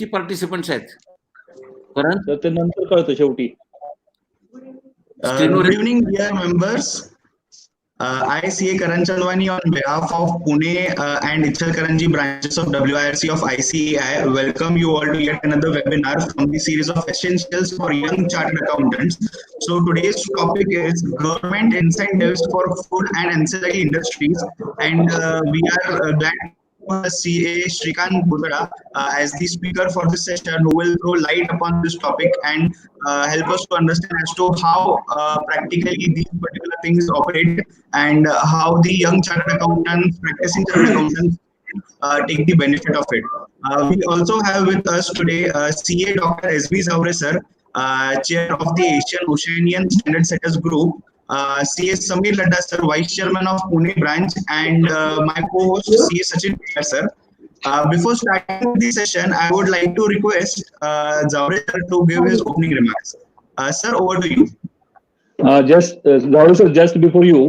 किती पार्टिसिपंट्स आहेत? करण, तर ते नंतर कळतं शेवटी. Good evening, dear members. I, CA Karan Chandwani, on behalf of Pune and Ichalkaranji branches of WIRC of ICAI, welcome you all to yet another webinar from the series of essentials for young chartered accountants. So today's topic is government incentives for food and ancillary industries, and we are glad CA Shrikant Bhutada as the speaker for this session, who will throw light upon this topic and help us to understand as to how practically these particular things operate and how the young chartered accountants, practicing chartered accountants, take the benefit of it. We also have with us today CA Dr. S.B. Zaure sir, Chair of the Asian Oceanian Standard Setters Group, CA Samir Ladda sir, Vice Chairman of Pune branch, and my co-host CA Sachin Piyar sir. Before starting the session, I would like to request Zaure sir to give his opening remarks. Sir, over to you. Just before you,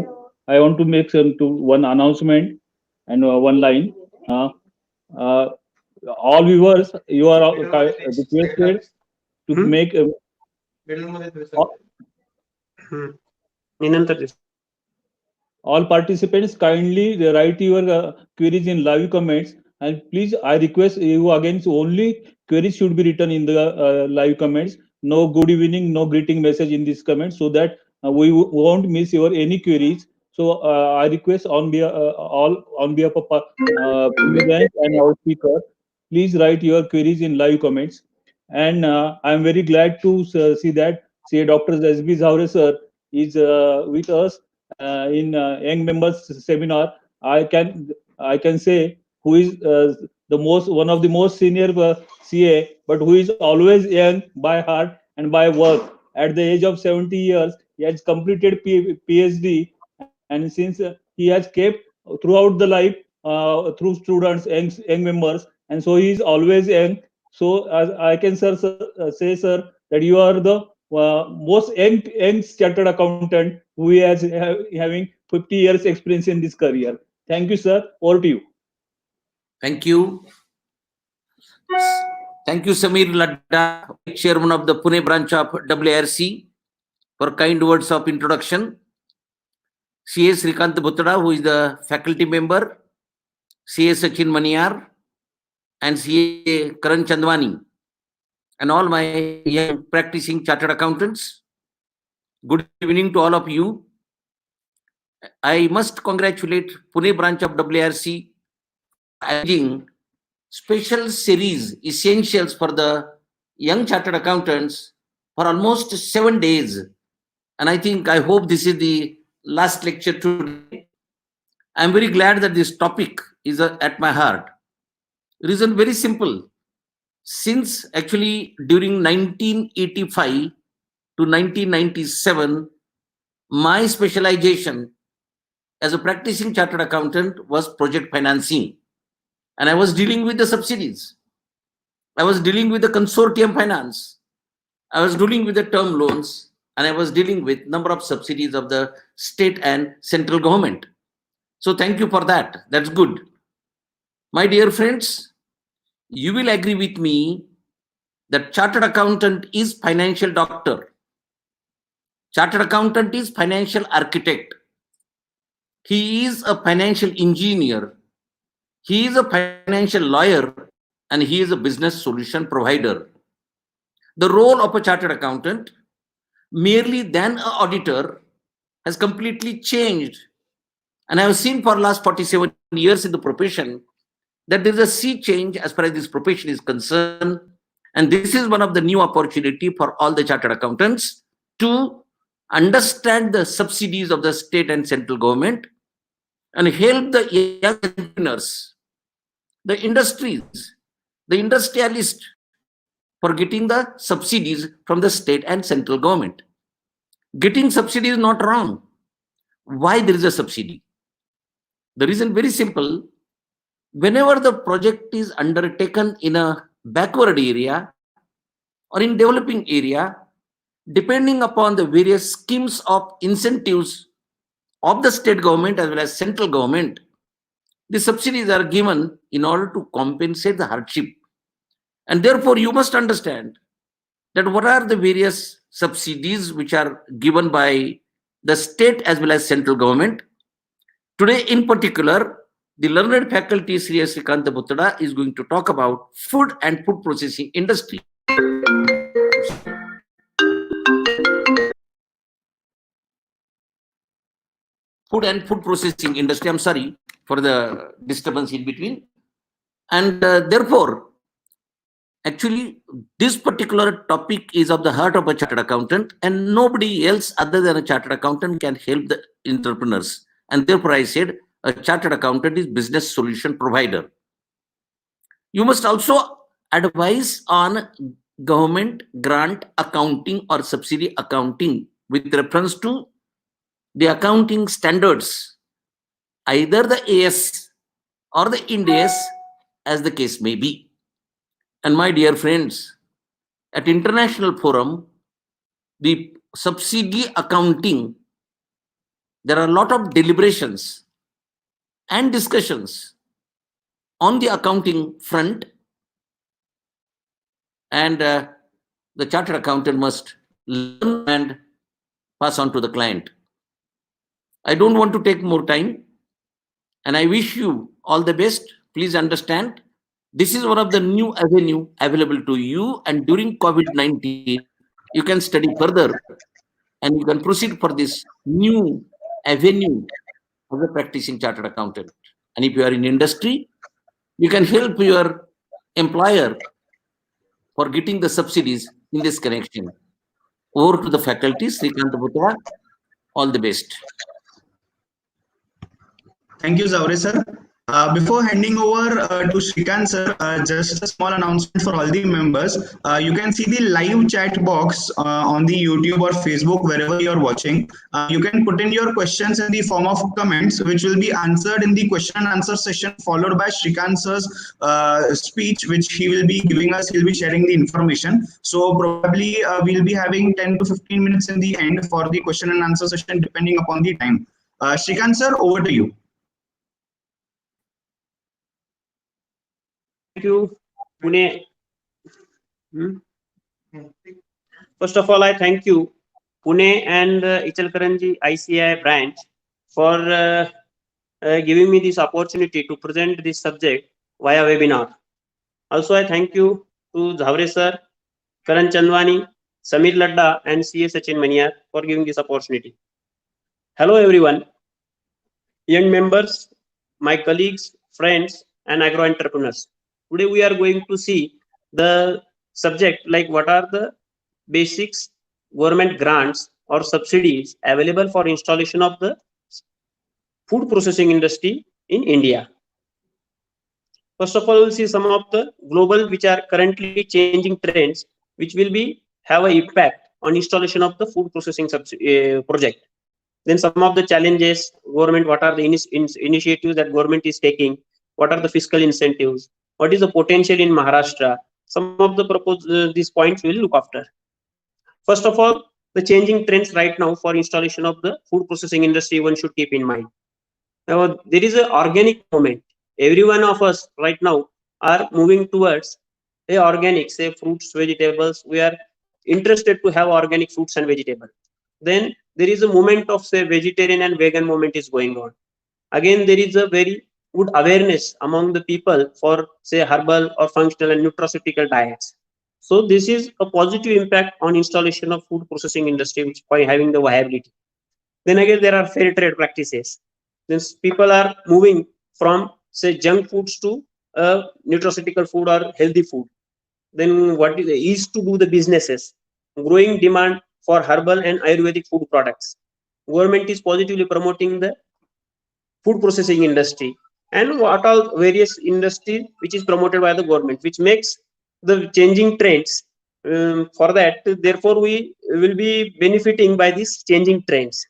I want to make one announcement and one line. All viewers, you are requested to make all participants kindly write your queries in live comments, and please, I request you again, so only queries should be written in the live comments. No good evening, no greeting message in this comment, so that we won't miss your any queries. So I request on behalf of Pune Bank and our speaker, please write your queries in live comments. And I am very glad to see that Dr. S.B. Zaure sir is with us in young members seminar. I can say who is one of the most senior CA, but who is always young by heart and by work. At the age of 70 years, he has completed PhD, and since he has kept throughout the life through students, young members, and so he is always young. So as I can say, sir, that you are the most young chartered accountant who is having 50 years experience in this career. Thank you, sir. Over to you. Thank you. Thank you, Samir Ladda, Chairman of the Pune branch of WIRC, for kind words of introduction. CA Shrikant Bhutada, who is the faculty member, CA Sachin Maniyar, and CA Karan Chandwani, and all my young practicing chartered accountants. Good evening to all of you. I must congratulate Pune branch of WIRC arranging special series essentials for the young chartered accountants for almost 7 days. And I hope this is the last lecture today. I'm very glad that this topic is at my heart. Reason very simple. Since actually during 1985 to 1997, my specialization as a practicing chartered accountant was project financing. And I was dealing with the subsidies. I was dealing with the consortium finance. I was dealing with the term loans, and I was dealing with number of subsidies of the state and central government. So thank you for that. That's good. My dear friends, you will agree with me that chartered accountant is financial doctor. Chartered accountant is financial architect. He is a financial engineer. He is a financial lawyer, and he is a business solution provider. The role of a chartered accountant, merely than an auditor, has completely changed. And I have seen for the last 47 years in the profession that there is a sea change as far as this profession is concerned. And this is one of the new opportunity for all the chartered accountants to understand the subsidies of the state and central government and help the young entrepreneurs, the industries, the industrialists for getting the subsidies from the state and central government. Getting subsidy is not wrong. Why there is a subsidy? The reason very simple. Whenever the project is undertaken in a backward area or in developing area, depending upon the various schemes of incentives of the state government as well as central government, the subsidies are given in order to compensate the hardship. And therefore, you must understand that what are the various subsidies which are given by the state as well as central government. Today, in particular, the learned faculty Sri Shrikant Bhutada is going to talk about food and food processing industry. Food and food processing industry. I'm sorry for the disturbance in between. And therefore, actually, this particular topic is of the heart of a chartered accountant, and nobody else other than a chartered accountant can help the entrepreneurs. And therefore, I said a chartered accountant is business solution provider. You must also advise on government grant accounting or subsidy accounting with reference to the accounting standards, either the AS or the Ind AS, as the case may be. And my dear friends, at international forum, the subsidy accounting, there are a lot of deliberations and discussions on the accounting front, and the chartered accountant must learn and pass on to the client. I don't want to take more time, and I wish you all the best. Please understand, this is one of the new avenue available to you, and during COVID-19, you can study further and you can proceed for this new avenue as a practicing chartered accountant. And if you are in industry, you can help your employer for getting the subsidies in this connection. Over to the faculty, Shrikant Bhutada. All the best. Thank you, Zavre sir. Before handing over to Shrikant sir, just a small announcement for all the members. You can see the live chat box on the YouTube or Facebook, wherever you are watching. You can put in your questions in the form of comments, which will be answered in the question and answer session, followed by Shrikant sir's speech, which he will be giving us. He'll be sharing the information. So probably we'll be having 10 to 15 minutes in the end for the question and answer session, depending upon the time. Shrikant sir, over to you. Thank you, Pune. First of all, I thank you, Pune and Ichalkaranji ICAI branch for giving me this opportunity to present this subject via webinar. Also, I thank you to Zavre sir, Karan Chandwani, Samir Ladda, and CA Sachin Maniar for giving this opportunity. Hello, everyone. Young members, my colleagues, friends, and agro entrepreneurs. Today we are going to see the subject like what are the basics government grants or subsidies available for installation of the food processing industry in India. First of all, we'll see some of the global which are currently changing trends which will be have an impact on installation of the food processing project. Then some of the challenges government, what are the initiatives that government is taking, what are the fiscal incentives, what is the potential in Maharashtra. Some of the these points we will look after. First of all, the changing trends right now for installation of the food processing industry one should keep in mind. Now, there is an organic movement. Every one of us right now are moving towards a organic, say fruits, vegetables. We are interested to have organic fruits and vegetables. Then there is a movement of say vegetarian and vegan movement is going on. Again, there is a very good awareness among the people for say herbal or functional and nutraceutical diets. So this is a positive impact on installation of food processing industry, which by having the viability. Then again, there are fair trade practices. Then people are moving from say junk foods to nutraceutical food or healthy food. Then what is to do the businesses, growing demand for herbal and Ayurvedic food products. Government is positively promoting the food processing industry, and what all various industry which is promoted by the government, which makes the changing trends. For that, therefore, we will be benefiting by these changing trends.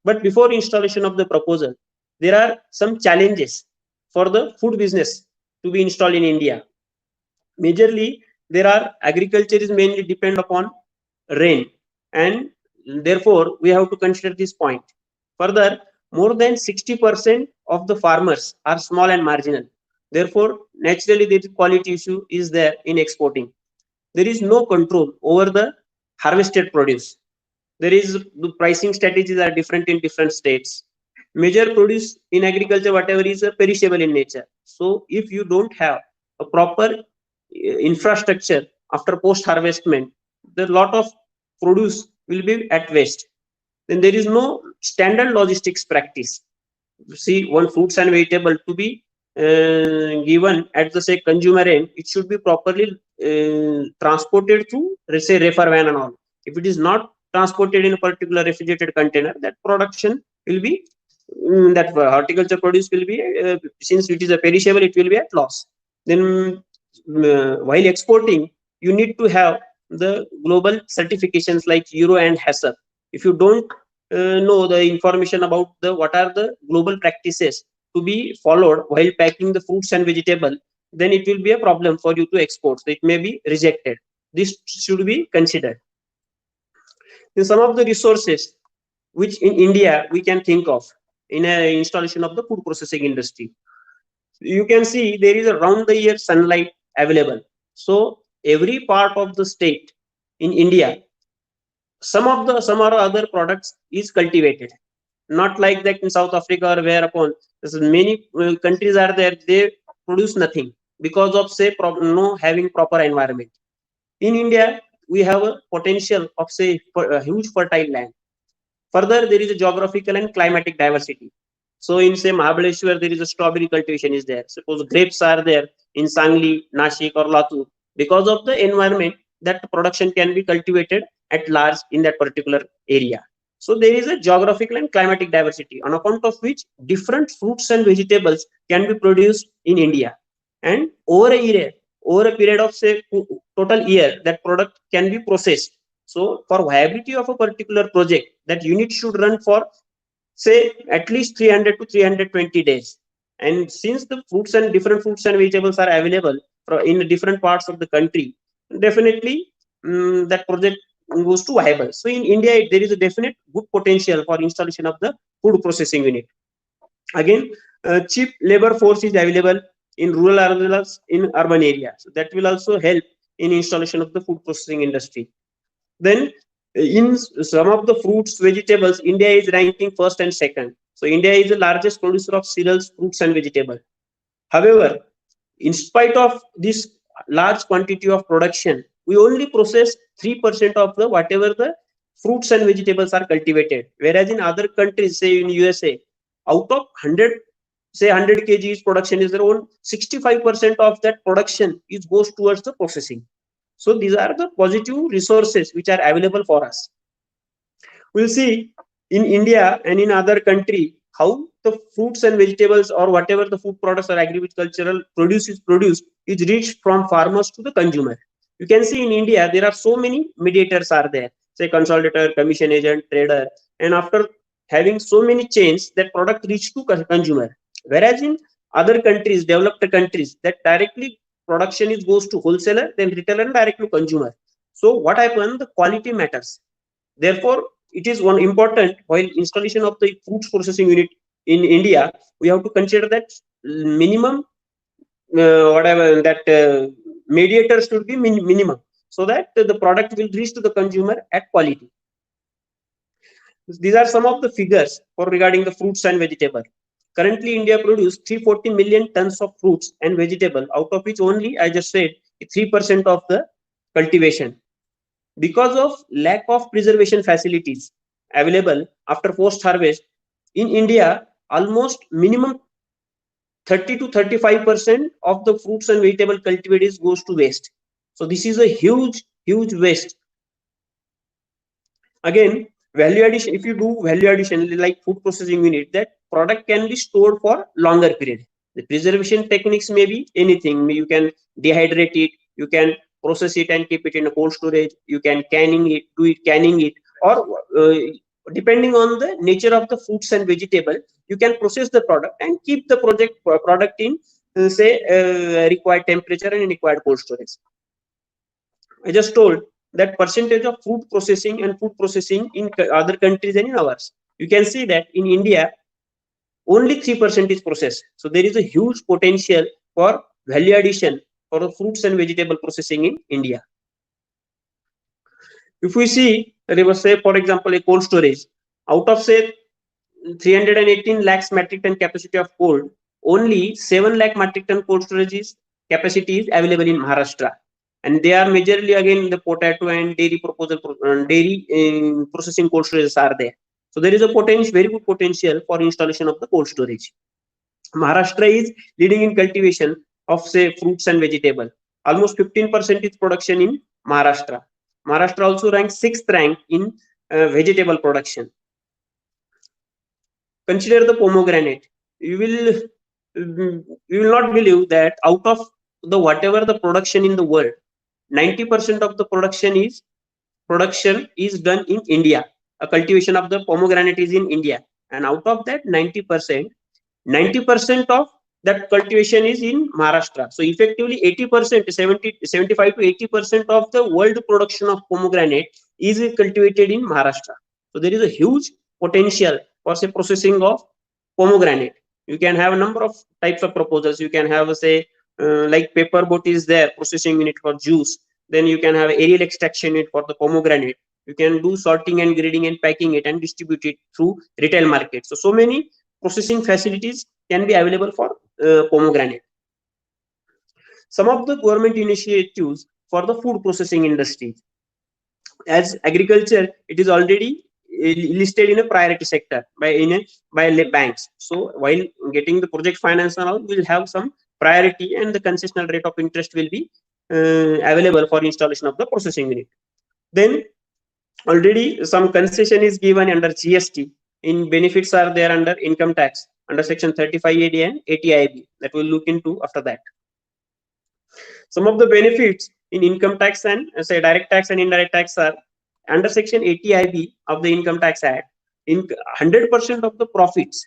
But before installation of the proposal, there are some challenges for the food business to be installed in India. Majorly, there are agriculture is mainly depend upon rain, and therefore we have to consider this point. Further, more than 60% of the farmers are small and marginal. Therefore, naturally, the quality issue is there in exporting. There is no control over the harvested produce. There is the pricing strategies are different in different states. Major produce in agriculture, whatever is perishable in nature. So if you don't have a proper infrastructure after post harvestment, the lot of produce will be at waste. Then there is no standard logistics practice. See, one fruits and vegetable to be given at the say consumer end, it should be properly transported through, let's say, reefer van and all. If it is not transported in a particular refrigerated container, that production will be that horticulture produce will be since it is a perishable, it will be at loss. Then while exporting, you need to have the global certifications like Euro and HACCP. If you don't know the information about the what are the global practices to be followed while packing the fruits and vegetable, then it will be a problem for you to export. So it may be rejected. This should be considered. In some of the resources which in India we can think of in a installation of the food processing industry, you can see there is a round the year sunlight available. So every part of the state in India, some or other products is cultivated. Not like that in South Africa or whereupon many countries are there, they produce nothing because of say no having proper environment. In India, we have a potential of say a huge fertile land. Further, there is a geographical and climatic diversity. So in say Mahabaleshwar, there is a strawberry cultivation is there. Suppose grapes are there in Sangli, Nashik or Latur. Because of the environment, that production can be cultivated at large in that particular area. So there is a geographical and climatic diversity on account of which different fruits and vegetables can be produced in India. And over a period of say total year, that product can be processed. So for viability of a particular project, that unit should run for say at least 300 to 320 days. And since the different fruits and vegetables are available in different parts of the country, definitely that project goes to viable. So in India, there is a definite good potential for installation of the food processing unit. Again, cheap labor force is available in rural as well as in urban areas. So that will also help in installation of the food processing industry. Then in some of the fruits, vegetables, India is ranking first and second. So India is the largest producer of cereals, fruits and vegetables. However, in spite of this large quantity of production, we only process 3% of the whatever the fruits and vegetables are cultivated. Whereas in other countries, say in USA, out of 100 kgs production is their own 65% of that production is goes towards the processing. So these are the positive resources which are available for us. We'll see in India and in other country how the fruits and vegetables or whatever the food products or agricultural produce is produced is reached from farmers to the consumer. You can see in India there are so many mediators are there, say consolidator, commission agent, trader, and after having so many chains, that product reach to consumer. Whereas in other countries, developed countries, that directly production is goes to wholesaler, then retailer, and direct to consumer. So what happens? The quality matters. Therefore, it is one important while installation of the food processing unit in India, we have to consider that minimum whatever that mediators should be minimum, so that the product will reach to the consumer at quality. These are some of the figures for regarding the fruits and vegetable. Currently, India produces 340 million tons of fruits and vegetable, out of which only, I just said, 3% of the cultivation. Because of lack of preservation facilities available after post-harvest, in India, almost minimum 30 to 35% of the fruits and vegetable cultivated goes to waste. So this is a huge waste. Again, value addition, if you do value addition like food processing unit, that product can be stored for longer period. The preservation techniques may be anything. You can dehydrate it, you can process it and keep it in a cold storage, you can canning it, or depending on the nature of the fruits and vegetable, you can process the product and keep the product in say required temperature and required cold storage. I just told that percentage of food processing and food processing in other countries and in ours. You can see that in India, only 3% is processed. So there is a huge potential for value addition for the fruits and vegetable processing in India. If we see, say for example, a cold storage, out of say 318 lakhs metric ton capacity of cold, only 7 lakh metric ton cold storage capacity is available in Maharashtra, and they are majorly again the potato and dairy processing cold storages are there. So there is a potential, very good potential for installation of the cold storage. Maharashtra is leading in cultivation of say fruits and vegetable. Almost 15% is production in Maharashtra. Maharashtra also ranks 6th rank in vegetable production. Consider the pomegranate. You will not believe that out of the whatever the production in the world, 90% of the production is done in India. A cultivation of the pomegranate is in India, and out of that 90% of that cultivation is in Maharashtra. So effectively 80%, 75 to 80% of the world production of pomegranate is cultivated in Maharashtra. So there is a huge potential for say processing of pomegranate. You can have a number of types of proposals. You can have say like paper boat is there, processing unit for juice. Then you can have aerial extraction unit for the pomegranate. You can do sorting and grading and packing it and distribute it through retail market. So many processing facilities can be available for pomegranate. Some of the government initiatives for the food processing industry. As agriculture, it is already listed in a priority sector by banks. So while getting the project finance and all, will have some priority, and the concessional rate of interest will be available for installation of the processing unit. Then already some concession is given under GST. In benefits are there under income tax under section 35AD and 80IB that we'll look into after that. Some of the benefits in income tax and say direct tax and indirect tax are under section 80IB of the Income Tax Act. In 100% of the profits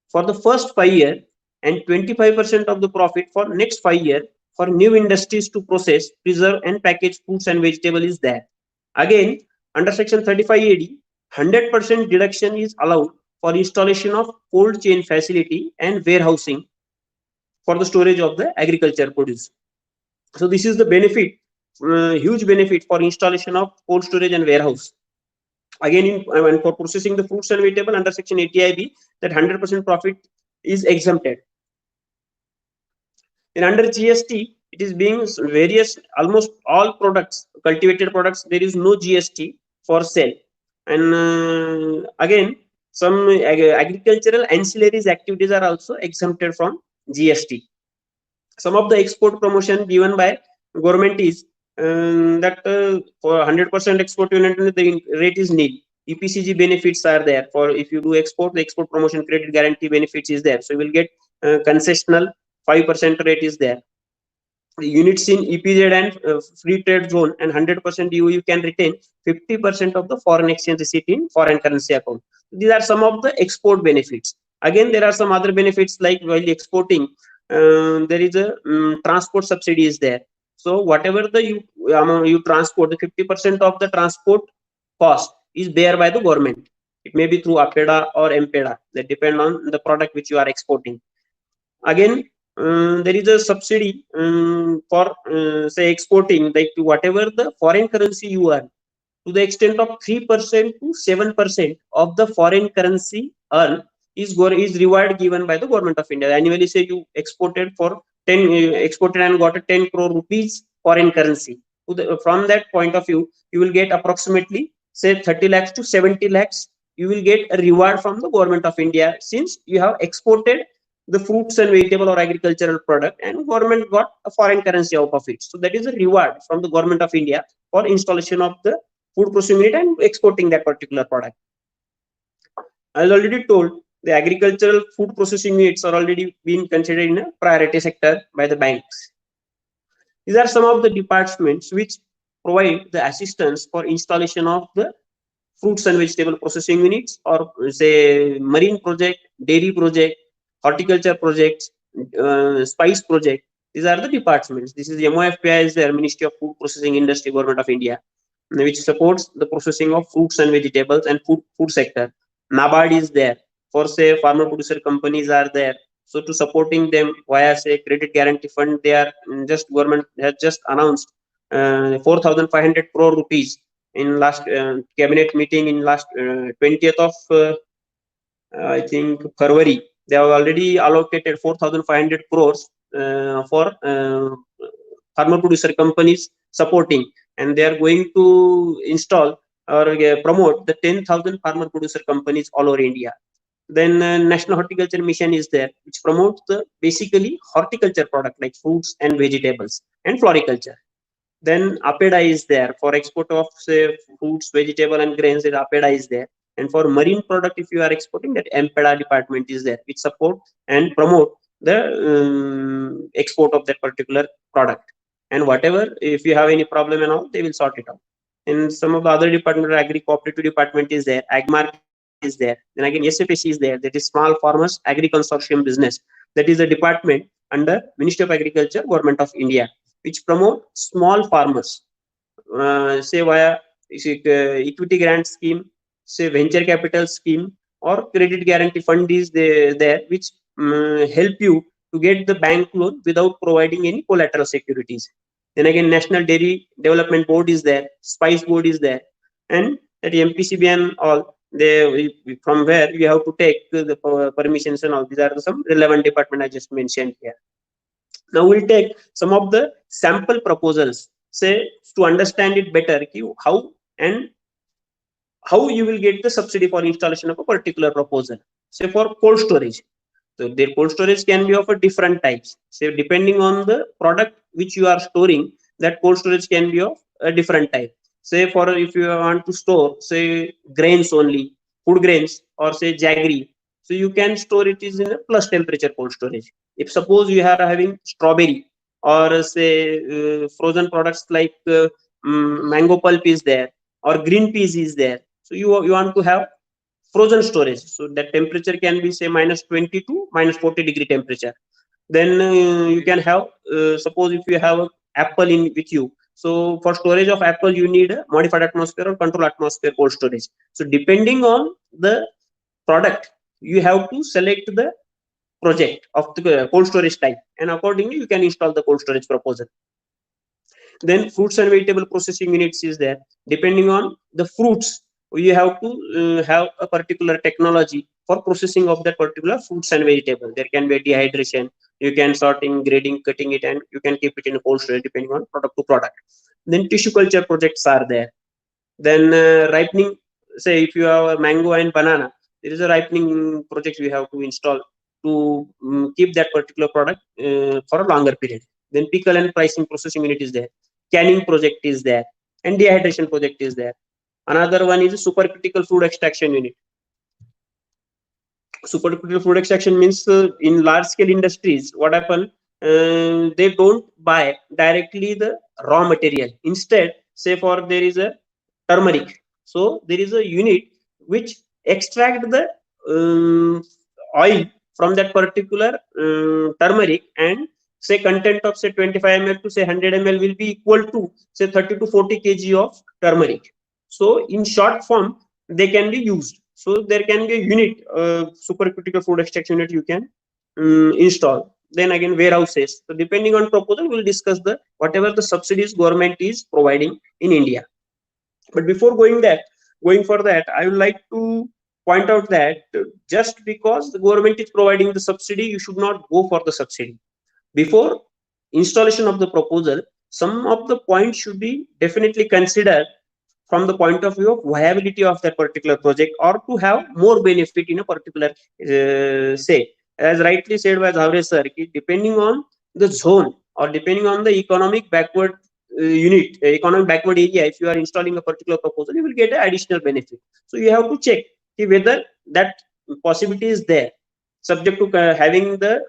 for the first 5 years and 25% of the profit for next 5 years for new industries to process, preserve and package fruits and vegetable is there. Again, under section 35AD, 100% deduction is allowed for installation of cold chain facility and warehousing for the storage of the agriculture produce. So this is the benefit, huge benefit for installation of cold storage and warehouse. Again, for processing the fruits and vegetable under section 80IB, that 100% profit is exempted. And under GST, it is being various, almost all products, cultivated products, there is no GST for sale. And again, some agricultural ancillaries activities are also exempted from GST. Some of the export promotion given by government is that for 100% export unit, the rate is nil. EPCG benefits are there. For if you do export, the export promotion credit guarantee benefits is there. So you will get concessional 5% rate is there. The units in EPZ and free trade zone and 100% you can retain 50% of the foreign exchange receipt in foreign currency account. These are some of the export benefits. Again, there are some other benefits like while exporting, there is a transport subsidy is there. So whatever the you transport, the 50% of the transport cost is bear by the government. It may be through APEDA or MPEDA, that depend on the product which you are exporting. Again, there is a subsidy for say exporting, like whatever the foreign currency you earn, to the extent of 3% to 7% of the foreign currency earn is reward given by the government of India. Annually, say you exported for 10 exported and got a 10 crore rupees foreign currency. From that point of view, you will get approximately say 30 lakhs to 70 lakhs. You will get a reward from the government of India, since you have exported the fruits and vegetable or agricultural product, and government got a foreign currency out of it. So that is a reward from the government of India for installation of the food processing unit and exporting that particular product. As already told, the agricultural food processing units are already being considered in a priority sector by the banks. These are some of the departments which provide the assistance for installation of the fruits and vegetable processing units, or say marine project, dairy project, horticulture projects, spice project. These are the departments. This is the MOFPI is there, Ministry of Food Processing Industry, Government of India, which supports the processing of fruits and vegetables and food sector. NABARD is there for say farmer producer companies are there So to supporting them via say credit guarantee fund, they are government has just announced 4,500 crore rupees in last cabinet meeting in last 20th of I think February. They have already allocated 4,500 crores for farmer producer companies supporting, and they are going to install or promote the 10,000 farmer producer companies all over India. Then National Horticulture Mission is there, which promotes the basically horticulture product like fruits and vegetables and floriculture. Then APEDA is there for export of say fruits, vegetable and grains. APEDA is there, and for marine product, if you are exporting, that MPEDA department is there, which support and promote the export of that particular product. And whatever, if you have any problem and all, they will sort it out. And some of the other department, agri cooperative department is there, AgMark is there. Then again, SFSC is there, that is Small Farmers Agri Consortium Business. That is a department under Ministry of Agriculture, Government of India, which promote small farmers, say via equity grant scheme, say venture capital scheme, or credit guarantee fund is there, which help you to get the bank loan without providing any collateral securities. Then again, National Dairy Development Board is there, Spice Board is there, and that MPCB and all, they from where you have to take the permissions and all. These are some relevant department I just mentioned here. Now we'll take some of the sample proposals, say to understand it better, how you will get the subsidy for installation of a particular proposal. Say for cold storage, so their cold storage can be of a different types. Say depending on the product which you are storing, that cold storage can be of a different type. Say for if you want to store say grains only, food grains, or say jaggery, so you can store it is in a plus temperature cold storage. If suppose you are having strawberry or say frozen products like mango pulp is there or green peas is there, so you want to have frozen storage, so that temperature can be say -20 to -40 degree temperature. Then you can have suppose if you have an apple in with you, so for storage of apple you need a modified atmosphere or control atmosphere cold storage. So depending on the product, you have to select the project of the cold storage type, and accordingly you can install the cold storage proposal. Then fruits and vegetable processing units is there. Depending on the fruits, you have to have a particular technology for processing of that particular fruits and vegetable. There can be a dehydration, you can sorting, grading, cutting it, and you can keep it in a cold storage depending on product to product. Then tissue culture projects are there. Then ripening, say if you have a mango and banana, there is a ripening project you have to install to keep that particular product for a longer period. Then pickle and pricing processing unit is there. Canning project is there, and dehydration project is there. Another one is a supercritical food extraction unit. Supercritical food extraction means in large scale industries, what happen? They don't buy directly the raw material. Instead, say for there is a turmeric, so there is a unit which extract the oil from that particular turmeric, and say content of say 25 ml to say 100 ml will be equal to say 30 to 40 kg of turmeric. So in short form, they can be used. So there can be a unit, supercritical food extraction unit you can install. Then again, warehouses. So depending on proposal, we'll discuss the whatever the subsidies government is providing in India. But before going for that, I would like to point out that just because the government is providing the subsidy, you should not go for the subsidy. Before installation of the proposal, some of the points should be definitely considered from the point of view of viability of that particular project, or to have more benefit in a particular say, as rightly said by Zavre sir, depending on the zone or depending on the economic backward unit, economic backward area, if you are installing a particular proposal, you will get an additional benefit. So you have to check whether that possibility is there, subject to having the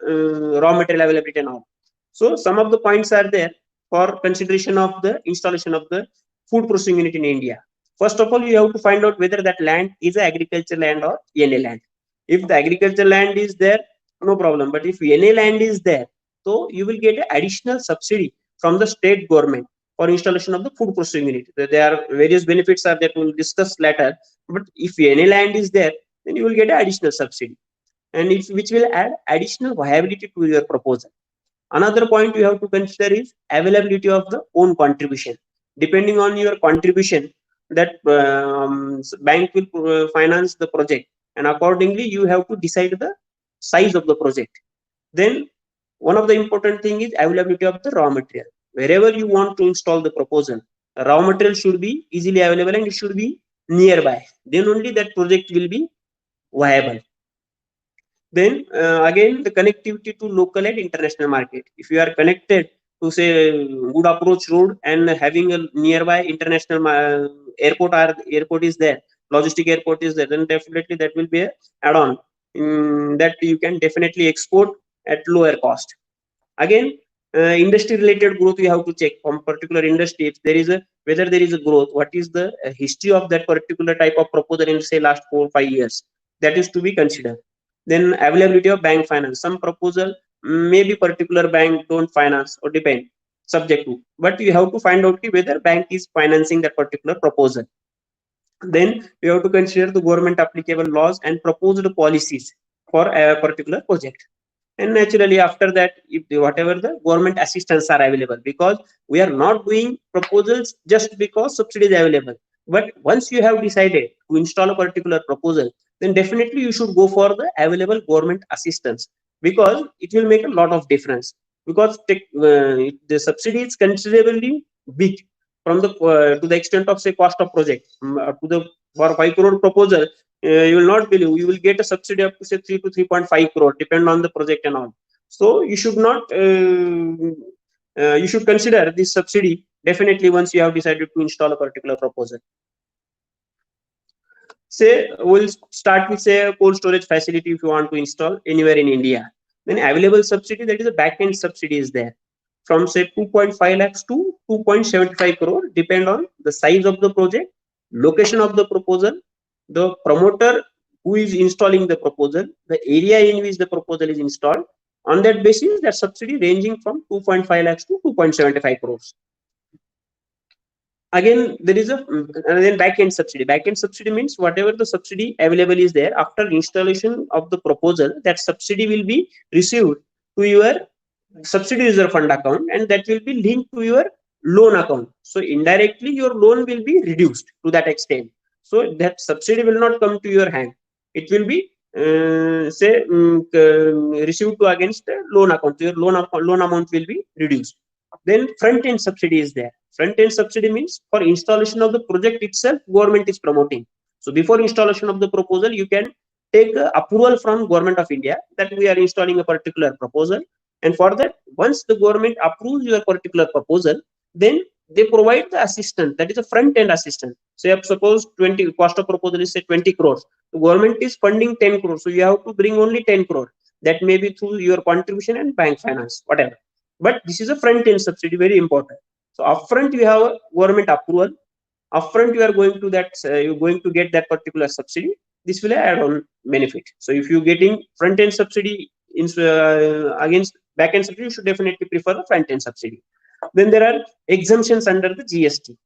raw material availability and all. So some of the points are there for consideration of the installation of the food processing unit in India. First of all, you have to find out whether that land is an agriculture land or NA land. If the agriculture land is there, no problem. But if NA land is there, so you will get an additional subsidy from the state government for installation of the food processing unit. There are various benefits that we will discuss later. But if NA land is there, then you will get an additional subsidy. and which will add additional viability to your proposal. Another point you have to consider is availability of the own contribution. Depending on your contribution, that bank will finance the project, and accordingly you have to decide the size of the project. Then one of the important thing is availability of the raw material. Wherever you want to install the proposal, raw material should be easily available and it should be nearby. Then only that project will be viable. Then again, the connectivity to local and international market. If you are connected to say good approach road and having a nearby international airport is there, logistic airport is there, then definitely that will be a add-on that you can definitely export at lower cost. Again, industry related growth you have to check from particular industry. If there is a whether there is a growth, what is the history of that particular type of proposal in say last 4 or 5 years, that is to be considered. Then availability of bank finance. Some proposal maybe particular bank don't finance or depend, subject to, but you have to find out whether bank is financing that particular proposal. Then you have to consider the government applicable laws and proposed policies for a particular project. And naturally after that, if whatever the government assistance are available, because we are not doing proposals just because subsidy is available, but once you have decided to install a particular proposal, then definitely you should go for the available government assistance, because it will make a lot of difference. Because the subsidy is considerably big from the to the extent of say cost of project. To the for 5 crore proposal, you will not believe you will get a subsidy up to say 3 to 3.5 crore, depend on the project and all. So you should not you should consider this subsidy definitely once you have decided to install a particular proposal. Say we'll start with say a cold storage facility if you want to install anywhere in India. Then available subsidy, that is a back end subsidy, is there from say 2.5 lakhs to 2.75 crore, depend on the size of the project, location of the proposal, the promoter who is installing the proposal, the area in which the proposal is installed. On that basis, that subsidy ranging from 2.5 lakhs to 2.75 crores. Again, there is a then back-end subsidy. Back-end subsidy means whatever the subsidy available is there after installation of the proposal, that subsidy will be received to your subsidy user fund account, and that will be linked to your loan account. So indirectly, your loan will be reduced to that extent. So that subsidy will not come to your hand. It will be received to against the loan account. Your loan amount will be reduced. Then front end subsidy is there. Front end subsidy means for installation of the project itself, government is promoting. So before installation of the proposal, you can take approval from Government of India that we are installing a particular proposal. And for that, once the government approves your particular proposal, then they provide the assistance, that is a front end assistance. Say suppose 20 cost of proposal is say 20 crores. The government is funding 10 crores. So you have to bring only 10 crore. That may be through your contribution and bank finance, whatever. But this is a front end subsidy, very important. So upfront you have a government approval. Upfront you are going to that you're going to get that particular subsidy. This will add on benefit. So if you're getting front end subsidy against back end subsidy, you should definitely prefer the front end subsidy. Then there are exemptions under the GST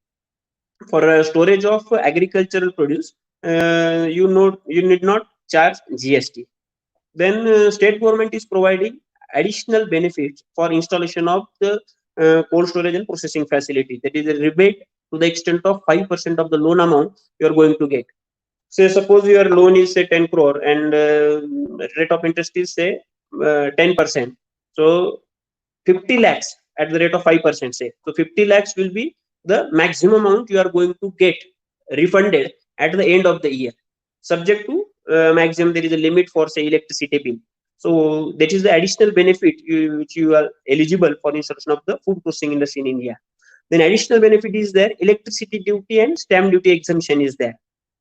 for storage of agricultural produce. You need not charge GST. Then state government is providing additional benefits for installation of the cold storage and processing facility. That is a rebate to the extent of 5% of the loan amount you are going to get. Say suppose your loan is say 10 crore and rate of interest is say 10%. So 50 lakhs at the rate of 5%, say. So 50 lakhs will be the maximum amount you are going to get refunded at the end of the year, subject to maximum there is a limit for say electricity bill. So that is the additional benefit which you are eligible for installation of the food processing industry in India. Then additional benefit is there, electricity duty and stamp duty exemption is there.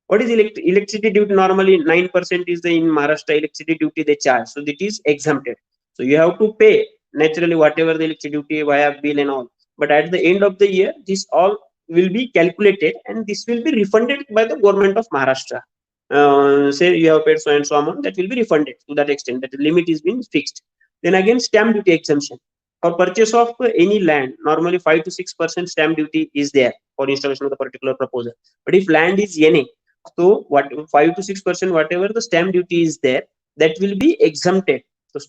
What is electricity duty? Normally 9% is in Maharashtra electricity duty they charge. So that is exempted. So you have to pay naturally whatever the electricity duty via bill and all. But at the end of the year, this all will be calculated and this will be refunded by the government of Maharashtra. Say you have paid so and so amount, that will be refunded to that extent, that the limit is being fixed. Then again, stamp duty exemption for purchase of any land, normally 5 to 6% stamp duty is there for installation of the particular proposal. But if land is NA, so what 5 to 6% whatever the stamp duty is there, that will be exempted. So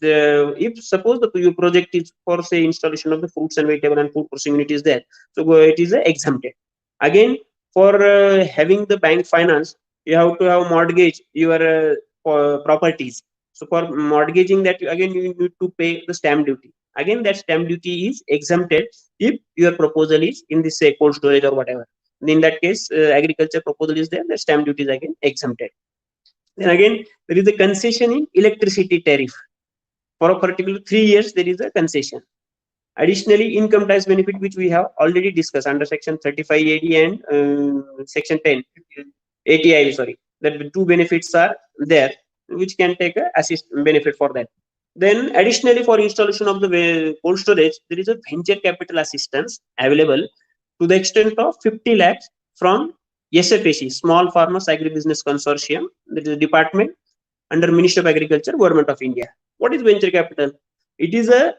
if suppose your project is for say installation of the fruits and vegetable and food processing unit is there, so it is exempted. Again, for having the bank finance, you have to have mortgage your properties. So for mortgaging that, again you need to pay the stamp duty. Again, that stamp duty is exempted if your proposal is in this say cold storage or whatever. In that case, agriculture proposal is there, the stamp duty is again exempted. Then again, there is a concession in electricity tariff. For a particular 3 years, there is a concession. Additionally, income tax benefit, which we have already discussed under section 35 AD and section 10 ATI, sorry, that the two benefits are there, which can take a assist benefit for that. Then additionally, for installation of the cold storage, there is a venture capital assistance available to the extent of 50 lakhs from SFAC, Small Farmers Agribusiness Consortium, that is a department under Ministry of Agriculture, Government of India. What is venture capital? It is a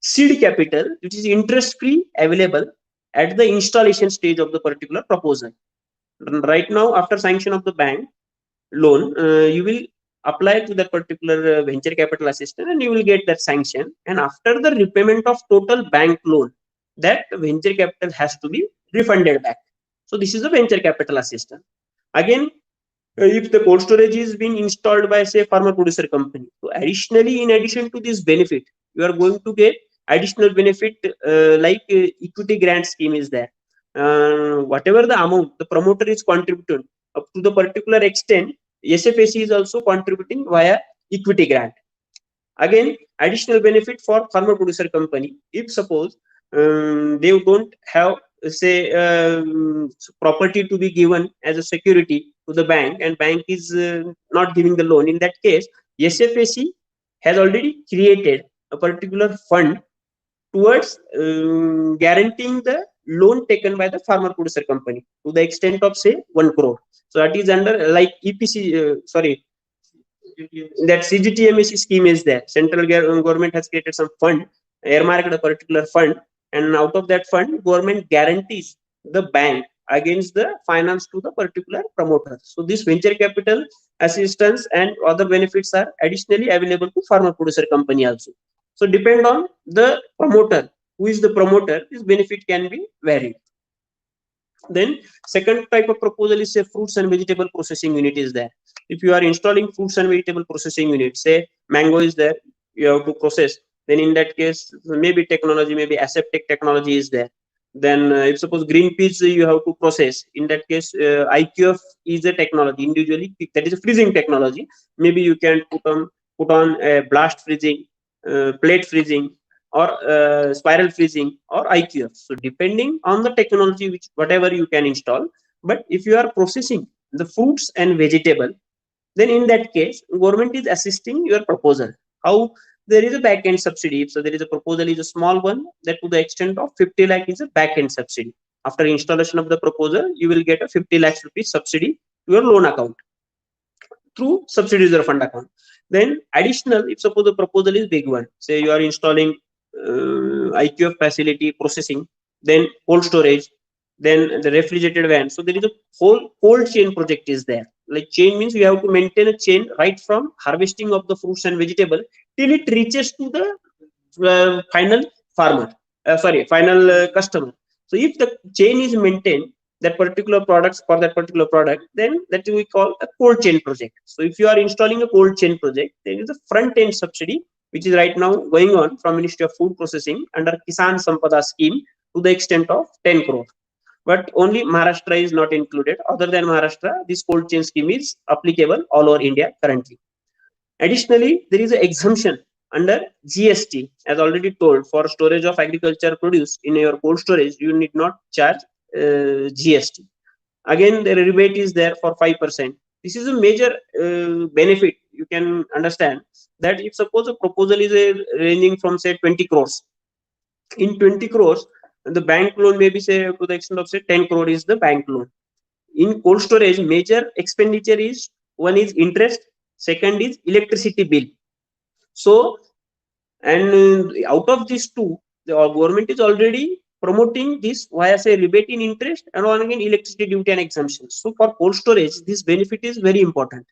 seed capital which is interest free available at the installation stage of the particular proposal. Right now, after sanction of the bank loan, you will apply to that particular venture capital assistance and you will get that sanction. And after the repayment of total bank loan, that venture capital has to be refunded back. So this is a venture capital assistance. Again, if the cold storage is being installed by say farmer producer company, so additionally, in addition to this benefit, you are going to get additional benefit like equity grant scheme is there. Whatever the amount the promoter is contributing up to the particular extent, SFAC is also contributing via equity grant. Again, additional benefit for farmer producer company, if suppose they don't have say property to be given as a security to the bank and bank is not giving the loan, in that case SFAC has already created a particular fund towards guaranteeing the loan taken by the farmer producer company to the extent of say 1 crore. So that is under like EPC, that CGTMSE scheme is there. Central government has created some fund, earmarked a particular fund, and out of that fund, government guarantees the bank against the finance to the particular promoter. So this venture capital assistance and other benefits are additionally available to farmer producer company also. So depend on the promoter, who is the promoter, this benefit can be varied. Then second type of proposal is say fruits and vegetable processing unit is there. If you are installing fruits and vegetable processing unit, say mango is there, you have to process, then in that case maybe technology, maybe aseptic technology is there. Then if suppose green peas you have to process, in that case IQF is a technology individually, that is a freezing technology. Maybe you can put on blast freezing, plate freezing, or spiral freezing or IQF. So depending on the technology, which whatever you can install. But if you are processing the fruits and vegetable, then in that case government is assisting your proposal. How? There is a back end subsidy. So there is a proposal is a small one, that to the extent of 50 lakh is a back end subsidy. After installation of the proposal, you will get a 50 lakhs rupees subsidy to your loan account through subsidy reserve fund account. Then additional, if suppose the proposal is big one, say you are installing IQF facility processing, then cold storage, then the refrigerated van. So there is a whole cold chain project is there. Like chain means you have to maintain a chain right from harvesting of the fruits and vegetable till it reaches to the final farmer, final customer. So if the chain is maintained, that particular products for that particular product, then that we call a cold chain project. So if you are installing a cold chain project, there is a front end subsidy which is right now going on from Ministry of Food Processing under Kisan Sampada scheme to the extent of 10 crore. But only Maharashtra is not included. Other than Maharashtra, this cold chain scheme is applicable all over India currently. Additionally, there is an exemption under GST, as already told, for storage of agriculture produce in your cold storage, you need not charge GST. Again, the rebate is there for 5%. This is a major benefit. You can understand that if suppose a proposal is ranging from say 20 crores, in 20 crores, the bank loan may be say to the extent of say 10 crore is the bank loan. In cold storage, major expenditure is, one is interest, second is electricity bill. So, and out of these two, the government is already promoting this via say rebate in interest and on again electricity duty and exemptions. So for cold storage, this benefit is very important.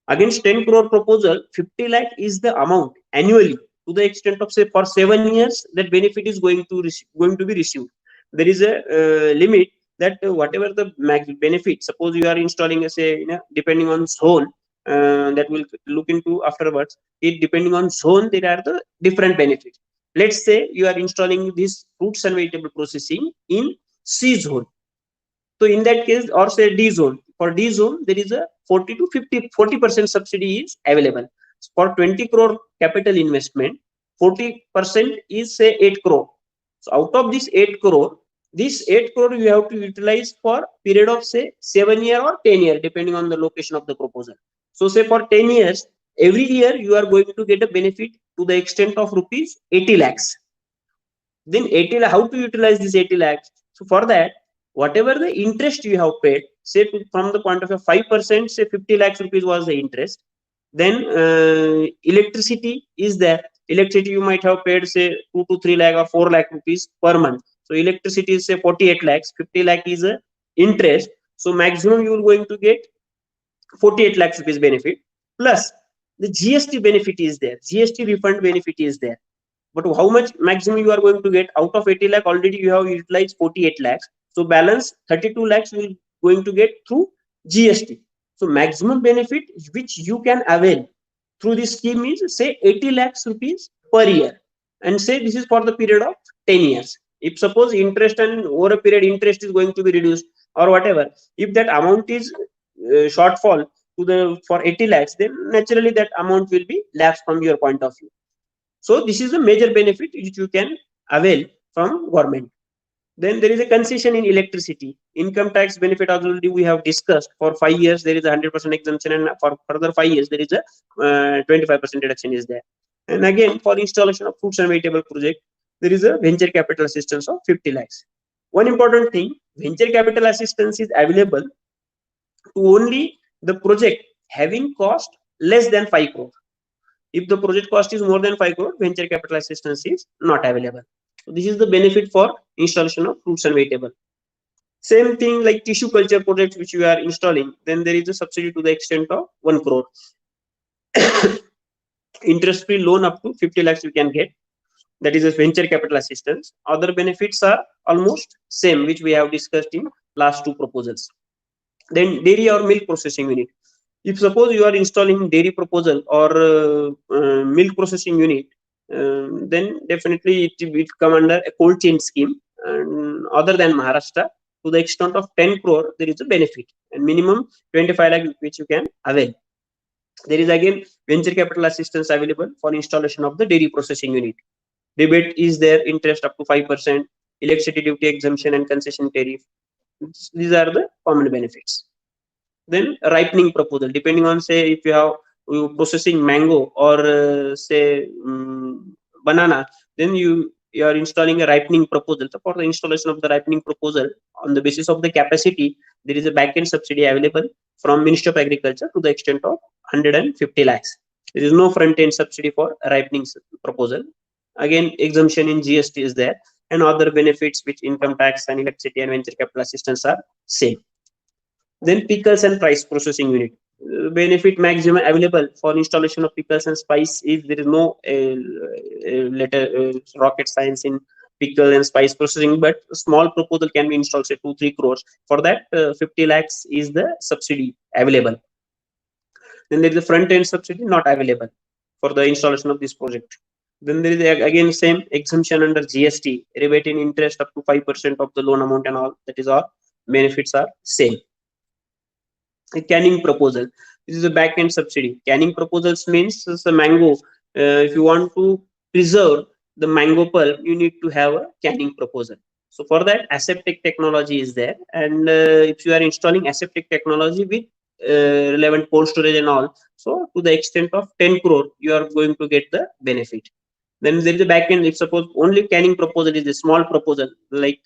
Against 10 crore proposal, 50 lakh is the amount annually, to the extent of say for 7 years that benefit is going to be received. There is a limit that whatever the benefit, suppose you are installing a say, depending on zone, that we'll look into afterwards. It depending on zone, there are the different benefits. Let's say you are installing this fruits and vegetable processing in C zone. So in that case, or say D zone, for D zone, there is a 40 to 40% subsidy is available. For 20 crore capital investment, 40% is say 8 crore. So out of this 8 crore, this 8 crore you have to utilize for period of say 7 year or 10 year, depending on the location of the proposal. So say for 10 years, every year you are going to get a benefit to the extent of rupees 80 lakhs. Then 80 how to utilize this 80 lakhs? So for that, whatever the interest you have paid, say from the point of view 5%, say 50 lakhs rupees was the interest. Then electricity is there. Electricity you might have paid say 2 to 3 lakh or 4 lakh rupees per month. So electricity is say 48 lakhs, 50 lakh is a interest. So maximum you are going to get 48 lakhs rupees benefit, plus the GST benefit is there. GST refund benefit is there. But how much maximum you are going to get? Out of 80 lakh, already you have utilized 48 lakhs. So balance 32 lakhs will going to get through GST. So maximum benefit which you can avail through this scheme is say 80 lakhs rupees per year. And say this is for the period of 10 years. If suppose interest and over a period interest is going to be reduced or whatever, if that amount is shortfall to the for 80 lakhs, then naturally that amount will be lapsed from your point of view. So this is a major benefit which you can avail from government. Then there is a concession in electricity. Income tax benefit already we have discussed. For 5 years there is a 100% exemption, and for further 5 years there is a 25% reduction is there. And again, for installation of fruits and vegetable project, there is a venture capital assistance of 50 lakhs. One important thing, venture capital assistance is available to only the project having cost less than 5 crore. If the project cost is more than 5 crore, venture capital assistance is not available. So this is the benefit for installation of fruits and vegetable. Same thing like tissue culture projects which you are installing, then there is a subsidy to the extent of 1 crore. Interest-free loan up to 50 lakhs you can get. That is a venture capital assistance. Other benefits are almost same, which we have discussed in last two proposals. Then dairy or milk processing unit. If suppose you are installing dairy proposal or milk processing unit, then definitely it will come under a cold chain scheme. And other than Maharashtra, to the extent of 10 crore, there is a benefit, and minimum 25 lakh which you can avail. There is again venture capital assistance available for installation of the dairy processing unit. Rebate is there, interest up to 5%, electricity duty exemption and concession tariff. These are the common benefits. Then ripening proposal, depending on say if you have processing mango or say banana, then you are installing a ripening proposal. So for the installation of the ripening proposal, on the basis of the capacity, there is a back-end subsidy available from Ministry of Agriculture to the extent of 150 lakhs. There is no front-end subsidy for ripening proposal. Again, exemption in GST is there, and other benefits which income tax and electricity and venture capital assistance are same. Then pickles and spice processing unit. Benefit maximum available for installation of pickles and spice is there is no rocket science in pickle and spice processing, but a small proposal can be installed say 2-3 crores. For that 50 lakhs is the subsidy available. Then there is a front end subsidy not available for the installation of this project. Then there is again same exemption under GST, rebate in interest up to 5% of the loan amount and all. That is all benefits are same. A canning proposal. This is a back-end subsidy. Canning proposals means it's a mango. If you want to preserve the mango pulp, you need to have a canning proposal. So for that, aseptic technology is there, and if you are installing aseptic technology with relevant cold storage and all, so to the extent of 10 crore, you are going to get the benefit. Then there is a back-end. If suppose only canning proposal is a small proposal, like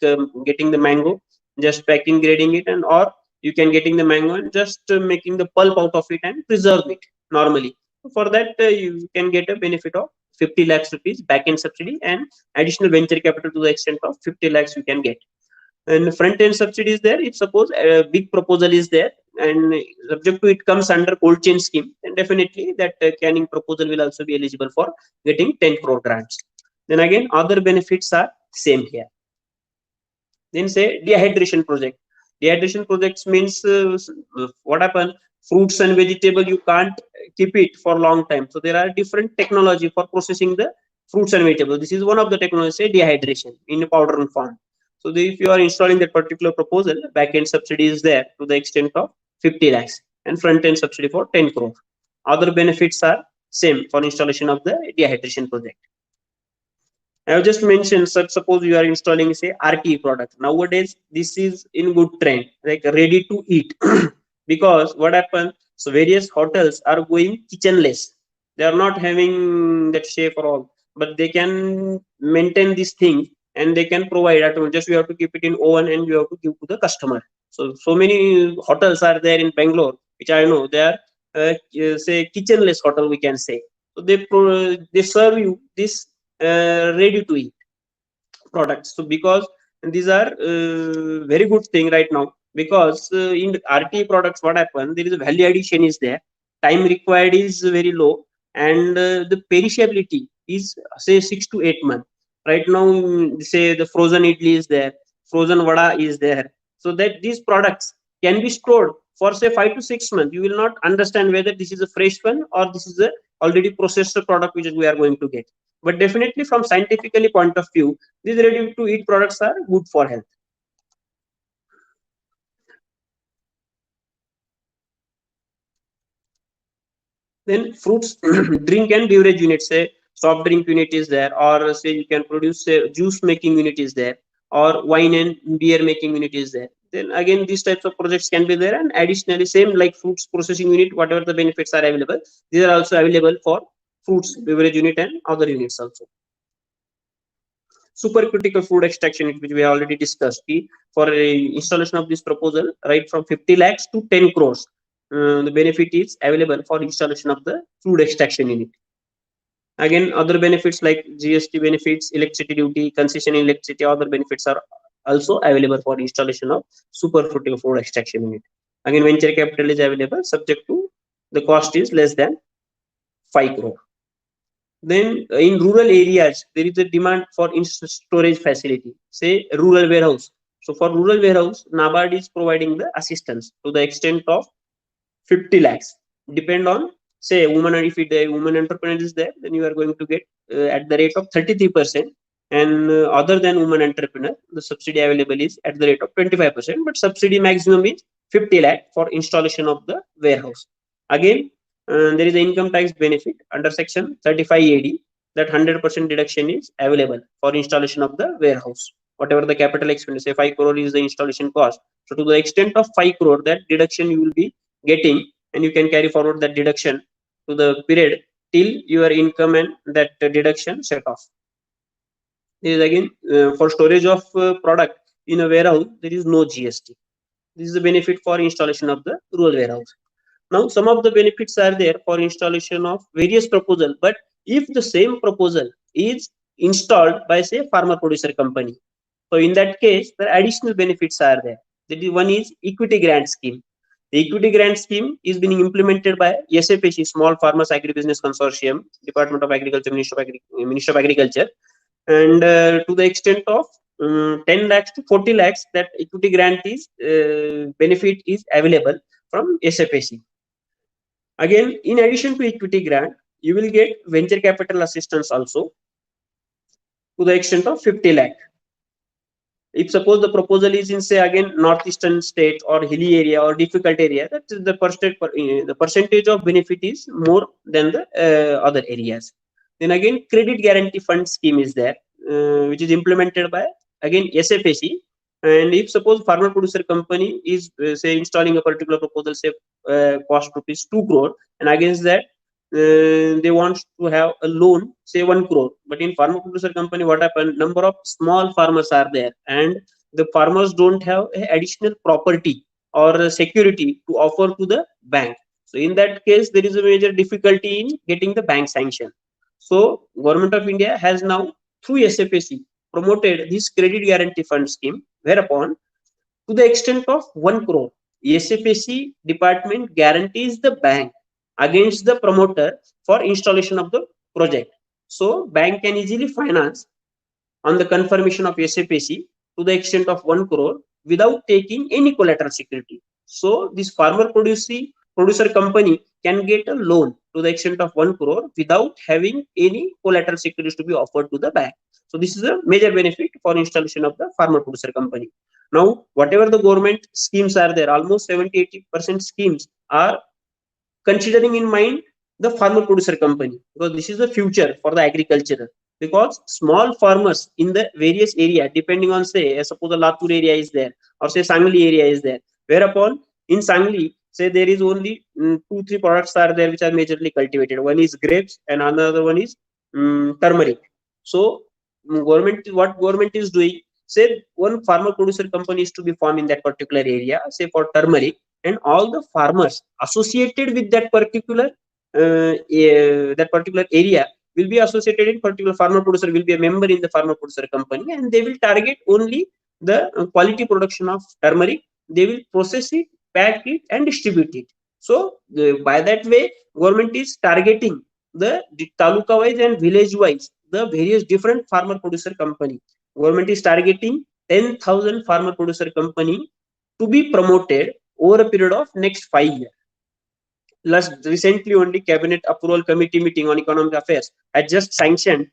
getting the mango, just packing, grading it, and or you can getting the mango and just making the pulp out of it and preserve it normally. For that, you can get a benefit of 50 lakhs rupees back-end subsidy and additional venture capital to the extent of 50 lakhs you can get. And front-end subsidy is there. If suppose a big proposal is there, and subject to it comes under cold chain scheme, then definitely that canning proposal will also be eligible for getting 10 crore grants. Then again, other benefits are same here. Then say dehydration project. Dehydration projects means what happen? Fruits and vegetable, you can't keep it for long time. So there are different technology for processing the fruits and vegetables. This is one of the technologies, say dehydration in a powder form. So if you are installing that particular proposal, back-end subsidy is there to the extent of 50 lakhs and front-end subsidy for 10 crore. Other benefits are same for installation of the dehydration project. I have just mentioned, suppose you are installing, say, RTE product. Nowadays, this is in good trend, like ready to eat. Because what happens? So various hotels are going kitchenless. They are not having that chef or all, but they can maintain this thing and they can provide at home. Just you have to keep it in oven and you have to give to the customer. So many hotels are there in Bangalore, which I know they are say kitchenless hotel, we can say. So they serve you this ready to eat products. So because these are very good thing right now, because in RT products what happens, there is a value addition is there, time required is very low, and the perishability is say 6 to 8 months. Right now, say the frozen idli is there, frozen vada is there, so that these products can be stored for say 5 to 6 months. You will not understand whether this is a fresh one or this is a already processed product which we are going to get. But definitely from scientifically point of view, these ready to eat products are good for health. Then fruits, drink and beverage units, say soft drink unit is there, or say you can produce say, juice making unit is there, or wine and beer making unit is there. Then again, these types of projects can be there, and additionally, same like fruits processing unit, whatever the benefits are available, these are also available for fruits beverage unit and other units also. Supercritical food extraction unit, which we have already discussed, for installation of this proposal, right from 50 lakhs to 10 crores. The benefit is available for installation of the food extraction unit. Again, other benefits like GST benefits, electricity duty, concession in electricity, other benefits are also available for installation of supercritical food extraction unit. Again, venture capital is available subject to the cost is less than 5 crore. Then in rural areas, there is a demand for storage facility, say rural warehouse. So for rural warehouse, NABARD is providing the assistance to the extent of 50 lakhs. Depend on, say, woman, if the woman entrepreneur is there, then you are going to get at the rate of 33%. And other than woman entrepreneur, the subsidy available is at the rate of 25%. But subsidy maximum is 50 lakh for installation of the warehouse. Again, there is an income tax benefit under section 35 AD, that 100% deduction is available for installation of the warehouse. Whatever the capital expenditure, say 5 crore is the installation cost. So to the extent of 5 crore, that deduction you will be getting, and you can carry forward that deduction to the period till your income and that deduction set off. This is again for storage of product in a warehouse, there is no GST. This is the benefit for installation of the rural warehouse. Now, some of the benefits are there for installation of various proposal, but if the same proposal is installed by say farmer producer company, so in that case, the additional benefits are there. That is, one is equity grant scheme. The equity grant scheme is being implemented by SFAC, Small Farmers Agribusiness Consortium, Department of Agriculture, Ministry of Agriculture, and to the extent of 10 lakhs to 40 lakhs, that equity grant is benefit is available from SFAC. Again, in addition to equity grant, you will get venture capital assistance also to the extent of 50 lakh. If suppose the proposal is in say again northeastern state or hilly area or difficult area, that is the percentage of benefit is more than the other areas. Then again, credit guarantee fund scheme is there, which is implemented by again SFAC. And if suppose farmer producer company is say installing a particular proposal, say cost rupees 2 crore, and against that they want to have a loan, say 1 crore. But in farmer producer company, what happened? Number of small farmers are there, and the farmers don't have additional property or security to offer to the bank. So in that case, there is a major difficulty in getting the bank sanction. So Government of India has now through SFAC promoted this credit guarantee fund scheme, whereupon to the extent of 1 crore, SFAC department guarantees the bank against the promoter for installation of the project. So bank can easily finance on the confirmation of SFAC to the extent of 1 crore without taking any collateral security. So this farmer producer company can get a loan to the extent of 1 crore without having any collateral securities to be offered to the bank. So this is a major benefit for installation of the farmer producer company. Now, whatever the government schemes are there, almost 70-80% schemes are considering in mind the farmer producer company, because this is the future for the agriculture. Because small farmers in the various area, depending on, say, suppose the Latur area is there, or say Sangli area is there, whereupon in Sangli, say there is only 2-3 products are there which are majorly cultivated. One is grapes and another one is turmeric. So what government is doing, say one farmer producer company is to be formed in that particular area, say for turmeric, and all the farmers associated with that particular area will be associated in particular farmer producer, will be a member in the farmer producer company, and they will target only the quality production of turmeric. They will process it, pack it, and distribute it. So by that way, government is targeting the taluka wise and village wise the various different farmer producer company. Government is targeting 10,000 farmer producer company to be promoted over a period of next 5 years. Last recently only cabinet approval committee meeting on economic affairs had just sanctioned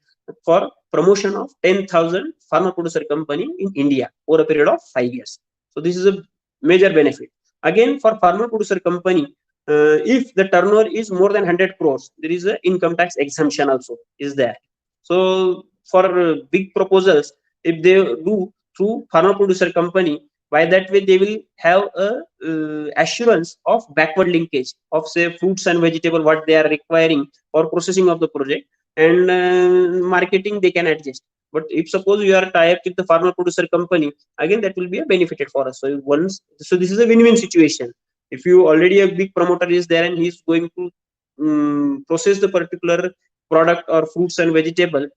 for promotion of 10,000 farmer producer company in India over a period of 5 years. So this is a major benefit. Again, for farmer producer company, if the turnover is more than 100 crores, there is a income tax exemption also is there. So for big proposals, if they do through farmer producer company, by that way they will have a assurance of backward linkage of, say, fruits and vegetable what they are requiring for processing of the project, and marketing they can adjust. But if suppose you are tied with the farmer producer company, again that will be a benefit for us. So this is a win-win situation. If you already a big promoter is there and he is going to process the particular product or fruits and vegetable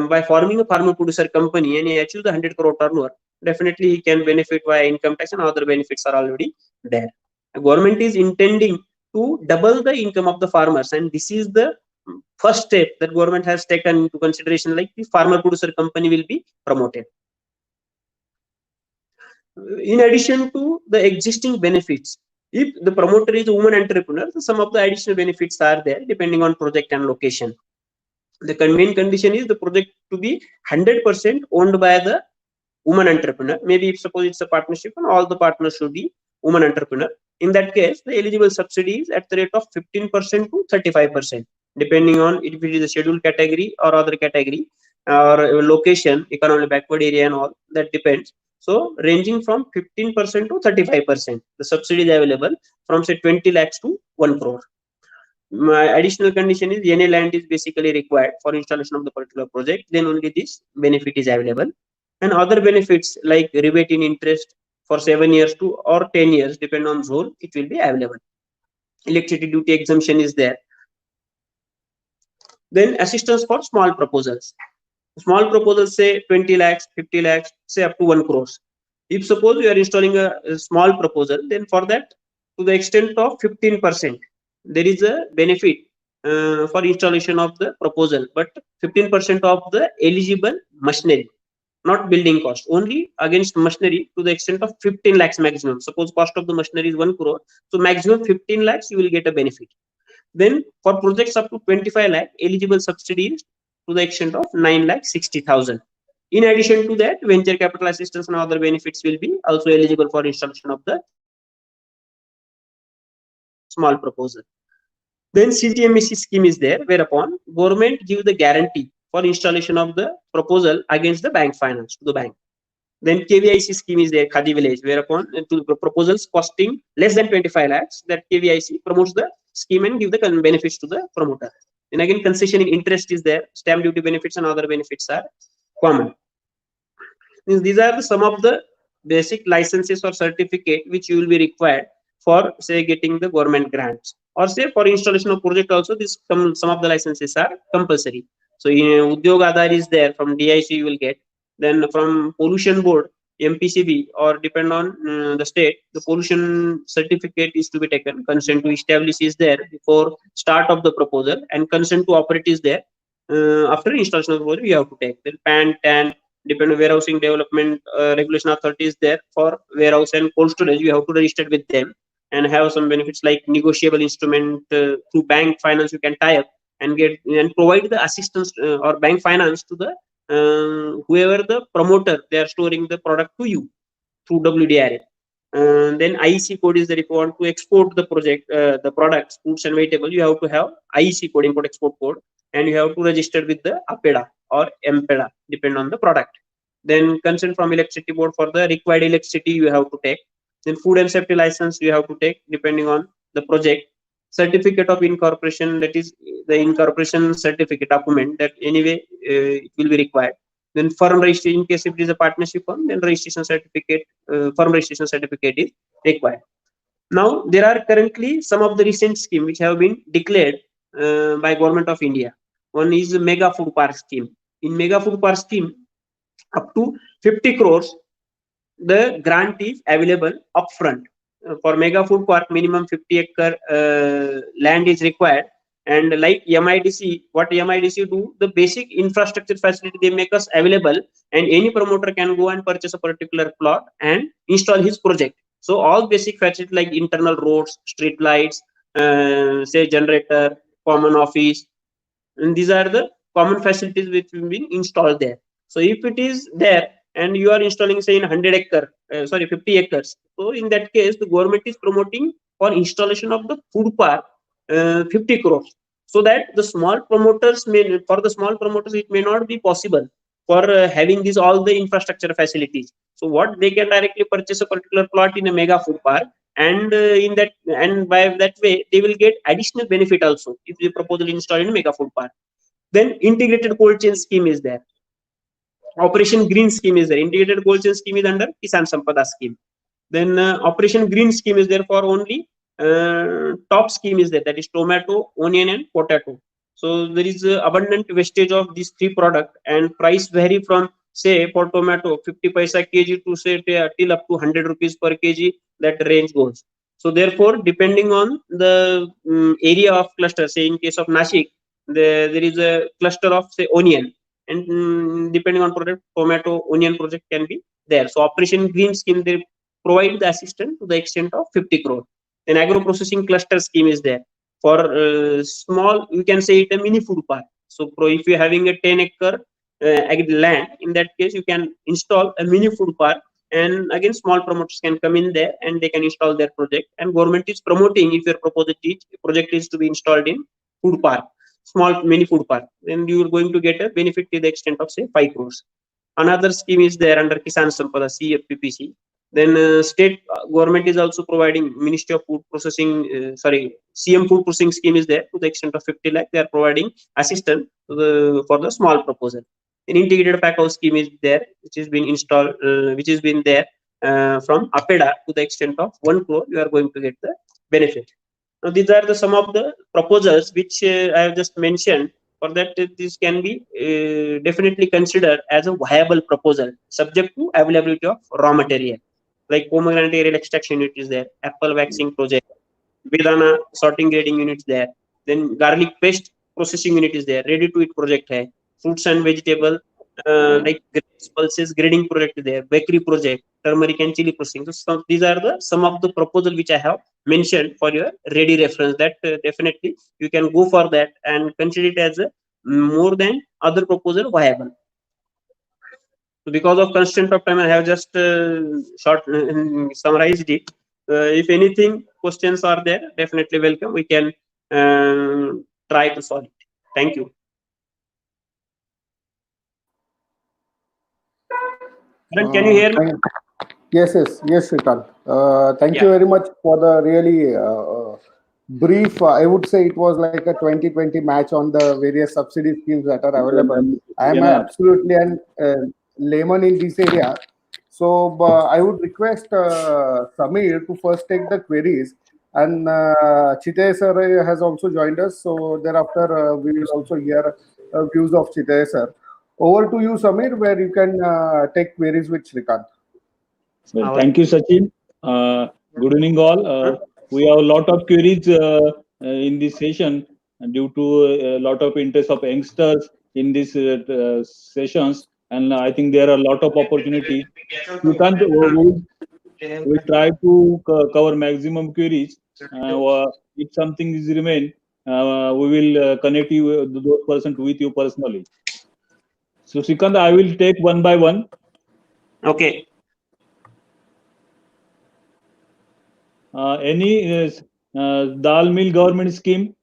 by forming a farmer producer company, and he achieves the 100 crore turnover, definitely he can benefit via income tax, and other benefits are already there. The government is intending to double the income of the farmers, and this is the first step that government has taken into consideration, like the farmer producer company will be promoted. In addition to the existing benefits, if the promoter is a woman entrepreneur, some of the additional benefits are there depending on project and location. The main condition is the project to be 100% owned by the woman entrepreneur. Maybe if suppose it's a partnership and all the partners should be woman entrepreneur. In that case, the eligible subsidy is at the rate of 15% to 35%, depending on if it is a scheduled category or other category or location, economically backward area and all, that depends. So ranging from 15% to 35%, the subsidy is available from, say, 20 lakhs to 1 crore. My additional condition is NA land is basically required for installation of the particular project, then only this benefit is available. And other benefits like rebate in interest for 7 years to or 10 years, depending on zone, it will be available. Electricity duty exemption is there. Then assistance for small proposals. Small proposals, say 20 lakhs, 50 lakhs, say up to 1 crore. If suppose you are installing a small proposal, then for that, to the extent of 15%, there is a benefit for installation of the proposal, but 15% of the eligible machinery, not building cost, only against machinery to the extent of 15 lakhs maximum. Suppose cost of the machinery is 1 crore, so maximum 15 lakhs you will get a benefit. Then for projects up to 25 lakh, eligible subsidy is to the extent of 9,60,000. In addition to that, venture capital assistance and other benefits will be also eligible for installation of the small proposal. Then CGMSC scheme is there, whereupon government give the guarantee for installation of the proposal against the bank finance to the bank. Then KVIC scheme is there, Khadi Village, whereupon to proposals costing less than 25 lakhs, that KVIC promotes the scheme and give the benefits to the promoter. And again, concession in interest is there, stamp duty benefits and other benefits are common. These are some of the basic licenses or certificate which you will be required for, say, getting the government grants, or say for installation of project also. This some of the licenses are compulsory. So Udyog Aadhar is there, from DIC you will get. Then from pollution board, MPCB or depend on the state, the pollution certificate is to be taken. Consent to establish is there before start of the proposal, and consent to operate is there after installation of the proposal. You have to take. Then PAN, TAN, depend on warehousing development regulation authority is there for warehouse and cold storage. You have to register with them and have some benefits like negotiable instrument through bank finance. You can tie up and get and provide the assistance or bank finance to the whoever the promoter they are storing the product to you through WDRA. Then IEC code is there. If you want to export the project, the products, fruits and vegetables, you have to have IEC code, import export code, and you have to register with the APEDA or MPEDA, depend on the product. Then consent from electricity board for the required electricity you have to take. Then food and safety license you have to take depending on the project. Certificate of incorporation, that is the incorporation certificate document that anyway it will be required. Then firm registration, in case if it is a partnership firm, then registration certificate, firm registration certificate is required. Now there are currently some of the recent scheme which have been declared by Government of India. One is the Mega Food Park scheme. In Mega Food Park scheme, up to 50 crores, the grant is available upfront. For Mega Food Park, minimum 50-acre land is required. And like MIDC, what MIDC do, the basic infrastructure facility they make us available, and any promoter can go and purchase a particular plot and install his project. So all basic facilities like internal roads, street lights, say generator, common office, and these are the common facilities which will be installed there. So if it is there and you are installing say in 100 acre, 50 acres, so in that case the government is promoting for installation of the food park 50 crores, so that the small promoters it may not be possible for having these all the infrastructure facilities. So what they can directly purchase a particular plot in a Mega Food Park, and by that way they will get additional benefit also if the proposal installed in Mega Food Park. Then integrated cold chain scheme is there. Operation Green scheme is there. Integrated cold chain scheme is under Kisan Sampada scheme. Then Operation Green scheme is there for only top scheme is there, that is tomato, onion and potato. So there is abundant wastage of these three products, and price vary from say for tomato 50 paisa kg to say till up to 100 rupees per kg, that range goes. So therefore, depending on the area of cluster, say in case of Nashik, there is a cluster of say onion, and depending on product, tomato, onion project can be there. So Operation Green scheme, they provide the assistance to the extent of 50 crore. Then agro processing cluster scheme is there for small, you can say it a mini food park. So if you're having a 10-acre land, in that case you can install a mini food park, and again small promoters can come in there and they can install their project, and government is promoting if your project is to be installed in food park, small mini food park, then you are going to get a benefit to the extent of say 5 crores. Another scheme is there under Kisan Sampada CFPPC. Then state government is also providing Ministry of Food Processing, CM Food Processing scheme is there to the extent of 50 lakh. They are providing assistance for the small proposal. An integrated pack house scheme is there, which has been installed, which has been there from APEDA to the extent of 1 crore. You are going to get the benefit. Now these are the some of the proposals which I have just mentioned. For that, this can be definitely considered as a viable proposal, subject to availability of raw material. Like pomegranate aerial extraction unit is there, apple waxing project, Vedana sorting grading units there, then garlic paste processing unit is there, ready to eat project hai, fruits and vegetable like grapes, pulses grading project is there, bakery project, turmeric and chili processing. So these are the some of the proposal which I have mentioned for your ready reference, that definitely you can go for that and consider it as a more than other proposal viable. So because of constraint of time, I have just summarized it. If anything questions are there, definitely welcome. We can try to solve it. Thank you. Karan, can you hear me? Yes, Shrikant. Thank you very much for the really brief. I would say it was like a 2020 match on the various subsidy schemes that are available. I am absolutely an layman in this area. So I would request Samir to first take the queries, and Chitay sir has also joined us. So thereafter we will also hear views of Chitay sir. Over to you, Samir, where you can take queries with Shrikant. Well, thank you, Sachin. Good evening, all. We have a lot of queries in this session due to a lot of interest of youngsters in these sessions, and I think there are a lot of opportunity. We try to cover maximum queries. If something is remain, we will connect you those person with you personally. So, Shrikant, I will take one by one. Okay. Any dal mill government scheme?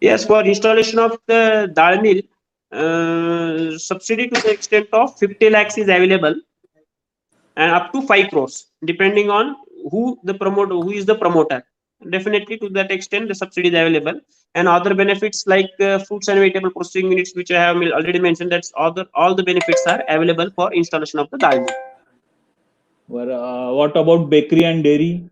Yes, for installation of the dal mill, subsidy to the extent of 50 lakhs is available, and up to 5 crores, depending on who is the promoter. Definitely to that extent, the subsidy is available, and other benefits like fruits and vegetable processing units, which I have already mentioned, that's all the benefits are available for installation of the dal mill. Well, what about bakery and dairy?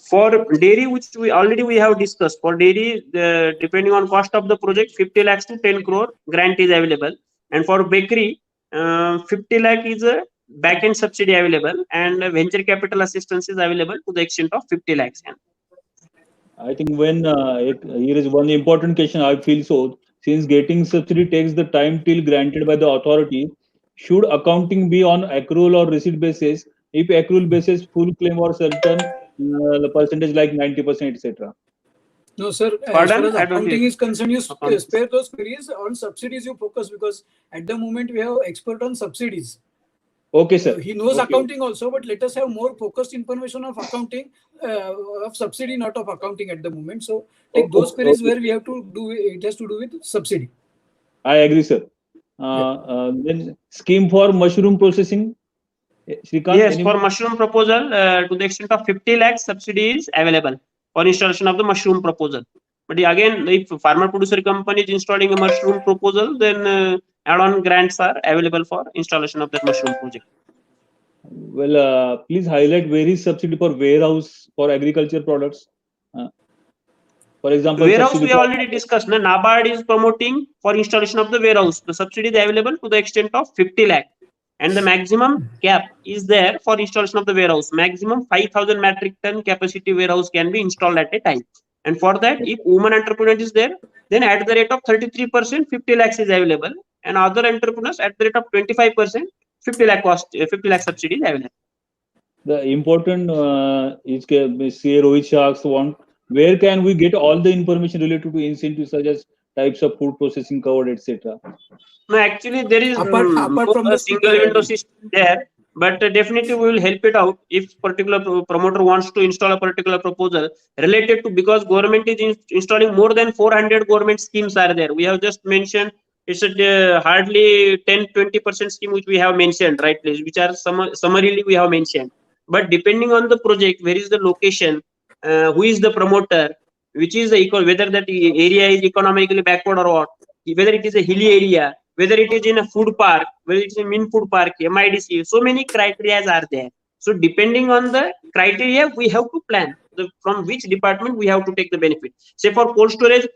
For dairy, which we have discussed, for dairy, depending on cost of the project, 50 lakhs to 10 crore grant is available, and for bakery, 50 lakh is a back-end subsidy available, and venture capital assistance is available to the extent of 50 lakhs. I think when here is one important question I feel so. Since getting subsidy takes the time till granted by the authority, should accounting be on accrual or receipt basis? If accrual basis, full claim or certain the percentage like 90%, etc. No, sir. As Pardon? far as I don't accounting get- is concerned, you Accounting. spare those queries. On subsidies, you focus, because at the moment we have expert on subsidies. Okay, sir. He knows Okay. accounting also, but let us have more focused information of accounting, of subsidy, not of accounting at the moment. So take those queries where we have to do it has to do with subsidy. I agree, sir. Then scheme for mushroom processing. Shrikant, Yes, for mushroom proposal, to the extent of 50 lakhs, subsidy is available for installation of the mushroom proposal. But again, if farmer producer company is installing a mushroom proposal, then add-on grants are available for installation of that mushroom project. Well, please highlight where is subsidy for warehouse for agriculture products. For example, Warehouse subsidy we already discussed. Na, NABARD is promoting for installation of the warehouse. The subsidy is available to the extent of 50 lakh. And the maximum cap is there for installation of the warehouse. Maximum 5,000 metric ton capacity warehouse can be installed at a time. And for that, if woman entrepreneur is there, then at the rate of 33%, 50 lakhs is available. And other entrepreneurs at the rate of 25%, 50 lakh subsidy is available. The important is CA Rohit Shah's want. Where can we get all the information related to incentives such as types of food processing covered, etc.? No, actually, there is Apart from a the single speaker window ID. system there, but definitely we will help it out if particular promoter wants to install a particular proposal related to, because government is installing more than 400 government schemes are there. We have just mentioned it's a hardly 10-20% scheme which we have mentioned, right, which are summarily we have mentioned. But depending on the project, where is the location, who is the promoter, which is the whether that area is economically backward or what, whether it is a hilly area, whether it is in a food park, whether it's a min food park, MIDC, so many criteria are there. So depending on the criteria, we have to plan from which department we have to take the benefit. Say for cold storage,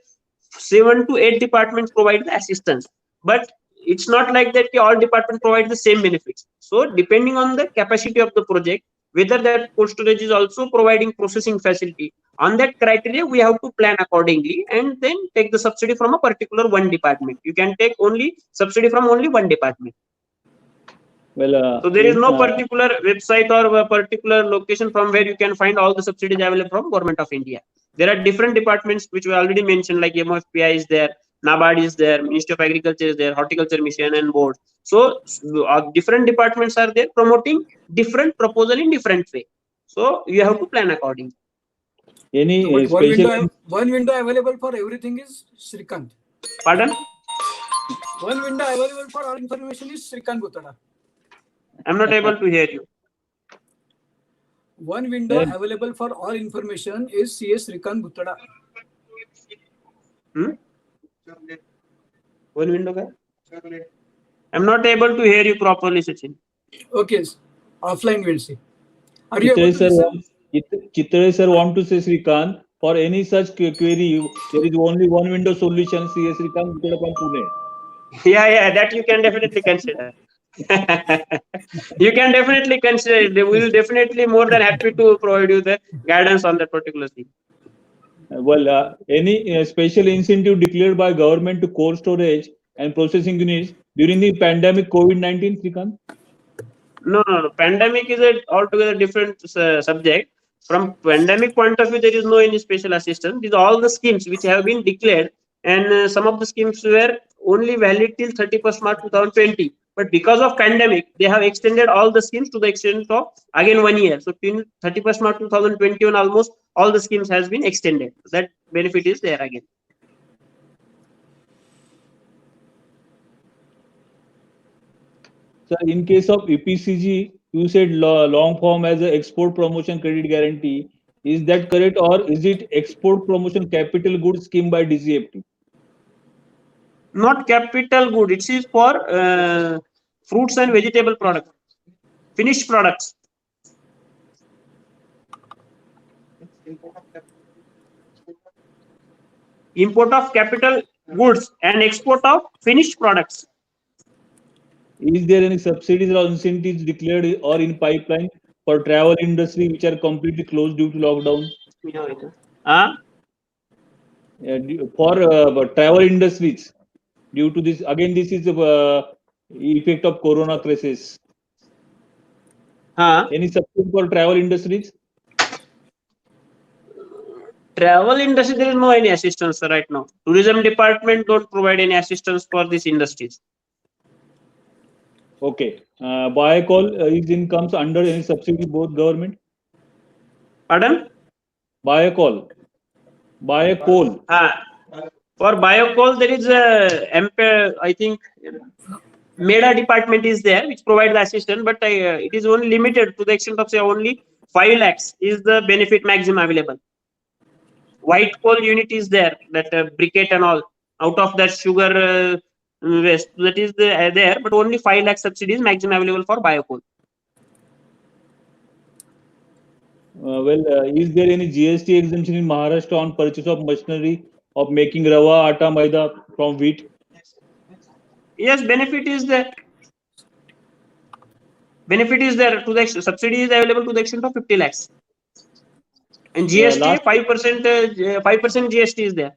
7 to 8 departments provide the assistance, but it's not like that all departments provide the same benefits. So depending on the capacity of the project, whether that cold storage is also providing processing facility, on that criteria we have to plan accordingly and then take the subsidy from a particular one department. You can take only subsidy from only one department. Well, so there is no particular website or a particular location from where you can find all the subsidies available from Government of India. There are different departments which we already mentioned, like MOFPI is there, NABARD is there, Ministry of Agriculture is there, Horticulture Mission and Board. So different departments are there promoting different proposal in different way. So you have to plan accordingly. Any So, special one window available for everything is Shrikant. Pardon? One window available for all information is Shrikant Bhutada. I'm not able to hear you. One window available for all information is CS Shrikant Bhutada. One window guy? I'm not able to hear you properly, Sachin. Okay, offline we'll see. Are you able to listen? Chitre sir want to say Shrikant, for any such query, there is only one window solution, CS Shrikant Bhutada from Pune. Yeah, that you can definitely consider. You can definitely consider it. They will definitely more than happy to provide you the guidance on that particular thing. Any special incentive declared by government to cold storage and processing units during the pandemic COVID-19, Shrikant? No. Pandemic is a altogether different subject. From pandemic point of view, there is no any special assistance. These are all the schemes which have been declared, and some of the schemes were only valid till 31st March 2020. But because of pandemic, they have extended all the schemes to the extent of again 1 year. So till 31st March 2021, almost all the schemes has been extended. That benefit is there again. So in case of EPCG, you said long form as a export promotion credit guarantee. Is that correct, or is it export promotion capital goods scheme by DCFT? Not capital good. It is for fruits and vegetable products, finished products. Import of capital goods and export of finished products. Is there any subsidies or incentives declared or in pipeline for travel industry which are completely closed due to lockdown? For travel industries, due to this, again, this is effect of corona crisis. Any subsidy for travel industries? Travel industry, there is no any assistance right now. Tourism department don't provide any assistance for these industries. Okay. Biocall comes under any subsidy, both government? Pardon? Biocall. For biocall, there is a I think MEDA department is there which provide the assistance, but it is only limited to the extent of say only 5 lakhs is the benefit maximum available. White coal unit is there, that briquette and all. Out of that sugar waste, that is there, but only 5 lakh subsidies maximum available for biocoal. Is there any GST exemption in Maharashtra on purchase of machinery of making rava, atta, maida from wheat? Yes, benefit is there. Benefit is there to the subsidy is available to the extent of 50 lakhs. And GST 5% GST is there.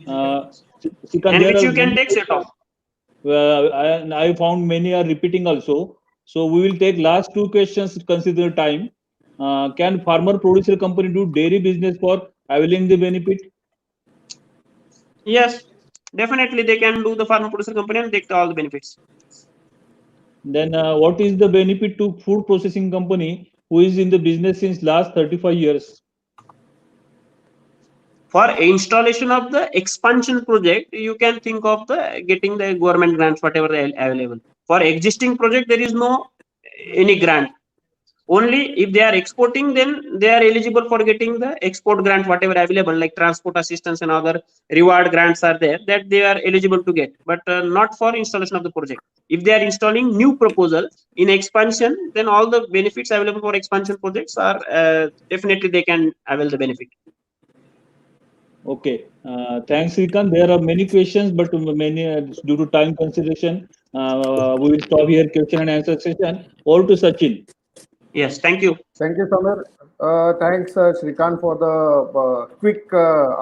And which you can take set off. I found many are repeating also. So we will take last 2 questions to consider time. Can farmer producer company do dairy business for availing the benefit? Yes, definitely they can do the farmer producer company and take all the benefits. Then what is the benefit to food processing company who is in the business since last 35 years? For installation of the expansion project, you can think of the getting the government grants, whatever they are available. For existing project, there is no any grant. Only if they are exporting, then they are eligible for getting the export grant, whatever available, like transport assistance and other reward grants are there that they are eligible to get, but not for installation of the project. If they are installing new proposal in expansion, then all the benefits available for expansion projects are definitely they can avail the benefit. Okay, thanks, Shrikant. There are many questions, but many due to time consideration, we will stop here question and answer session. Over to Sachin. Yes, thank you. Thank you, Samir. Thanks, Shrikant, for the quick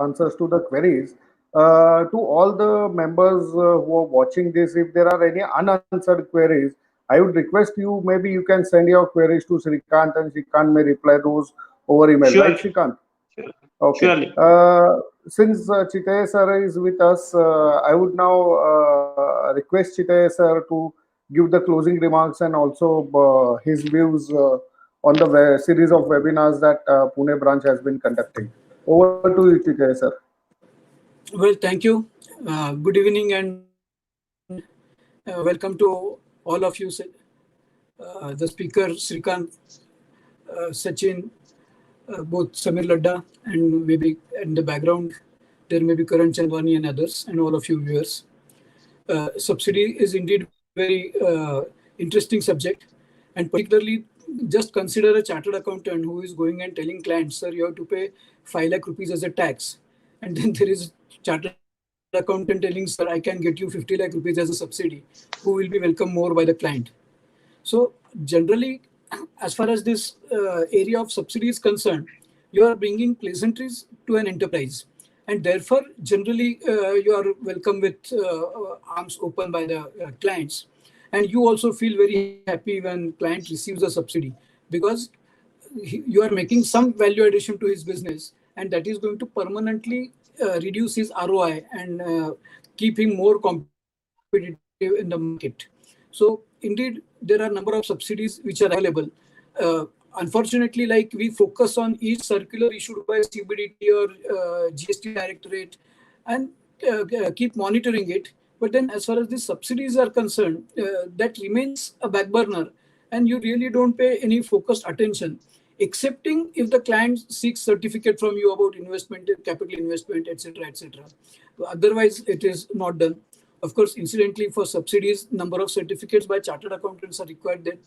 answers to the queries. To all the members who are watching this, if there are any unanswered queries, I would request you, maybe you can send your queries to Shrikant and Shrikant may reply those over email. Sure. Right, Shrikant? Sure. Okay. Surely. Since Chitaya sir is with us, I would now request Chitaya sir to give the closing remarks and also his views on the series of webinars that Pune branch has been conducting. Over to you, Chitaya sir. Well, thank you. Good evening and welcome to all of you, the speaker, Shrikant, Sachin, both Samir Ladda, and maybe in the background, there may be Karan Chandwani and others, and all of you viewers. Subsidy is indeed very interesting subject, and particularly just consider a chartered accountant who is going and telling clients, sir, you have to pay 5 lakh rupees as a tax, and then there is chartered accountant telling, sir, I can get you 50 lakh rupees as a subsidy, who will be welcomed more by the client. So generally, as far as this area of subsidy is concerned, you are bringing pleasantries to an enterprise. And therefore, generally, you are welcome with arms open by the clients. And you also feel very happy when client receives a subsidy, because you are making some value addition to his business, and that is going to permanently reduce his ROI and keep him more competitive in the market. So indeed, there are a number of subsidies which are available. Unfortunately, like we focus on each circular issued by CBDT or GST Directorate and keep monitoring it. But then as far as the subsidies are concerned, that remains a back burner, and you really don't pay any focused attention, excepting if the client seeks certificate from you about investment, capital investment, etc., etc. Otherwise, it is not done. Of course, incidentally, for subsidies, number of certificates by chartered accountants are required. That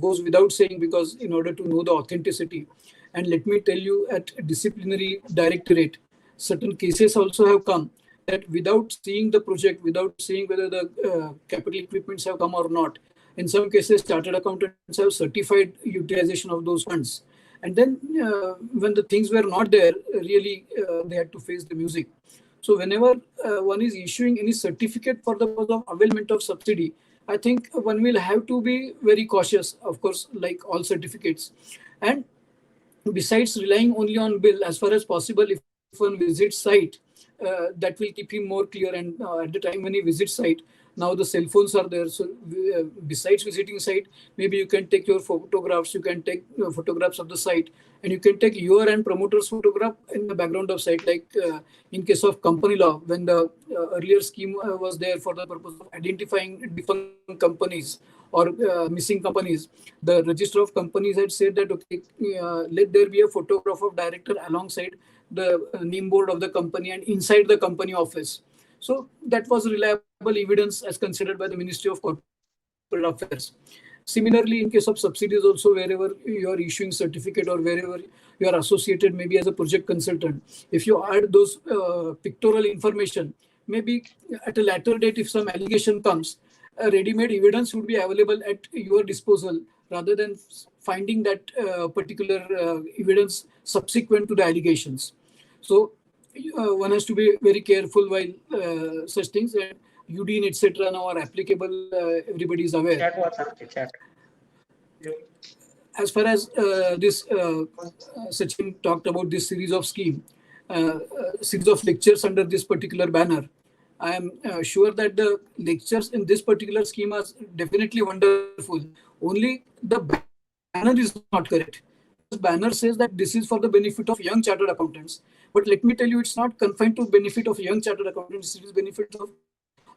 goes without saying, because in order to know the authenticity. And let me tell you, at disciplinary directorate, certain cases also have come that without seeing the project, without seeing whether the capital equipments have come or not, in some cases, chartered accountants have certified utilization of those funds. And then when the things were not there, really, they had to face the music. So whenever one is issuing any certificate for the purpose of availment of subsidy, I think one will have to be very cautious, of course, like all certificates. And besides relying only on bill, as far as possible, if one visits site, that will keep him more clear. And at the time when he visits site, now the cell phones are there. So besides visiting site, maybe you can take your photographs, you can take photographs of the site, and you can take your and promoter's photograph in the background of site. Like in case of company law, when the earlier scheme was there for the purpose of identifying defunct companies or missing companies, the register of companies had said that, okay, let there be a photograph of director alongside the name board of the company and inside the company office. So that was reliable evidence as considered by the Ministry of Corporate Affairs. Similarly, in case of subsidies also, wherever you are issuing certificate or wherever you are associated, maybe as a project consultant, if you add those pictorial information, maybe at a later date, if some allegation comes, a ready-made evidence would be available at your disposal, rather than finding that particular evidence subsequent to the allegations. So one has to be very careful while such things, and UDIN, etc. now are applicable. Everybody is aware. As far as this Sachin talked about this series of series of lectures under this particular banner, I am sure that the lectures in this particular scheme are definitely wonderful. Only the banner is not correct. This banner says that this is for the benefit of young chartered accountants. But let me tell you, it's not confined to benefit of young chartered accountants. It is benefit of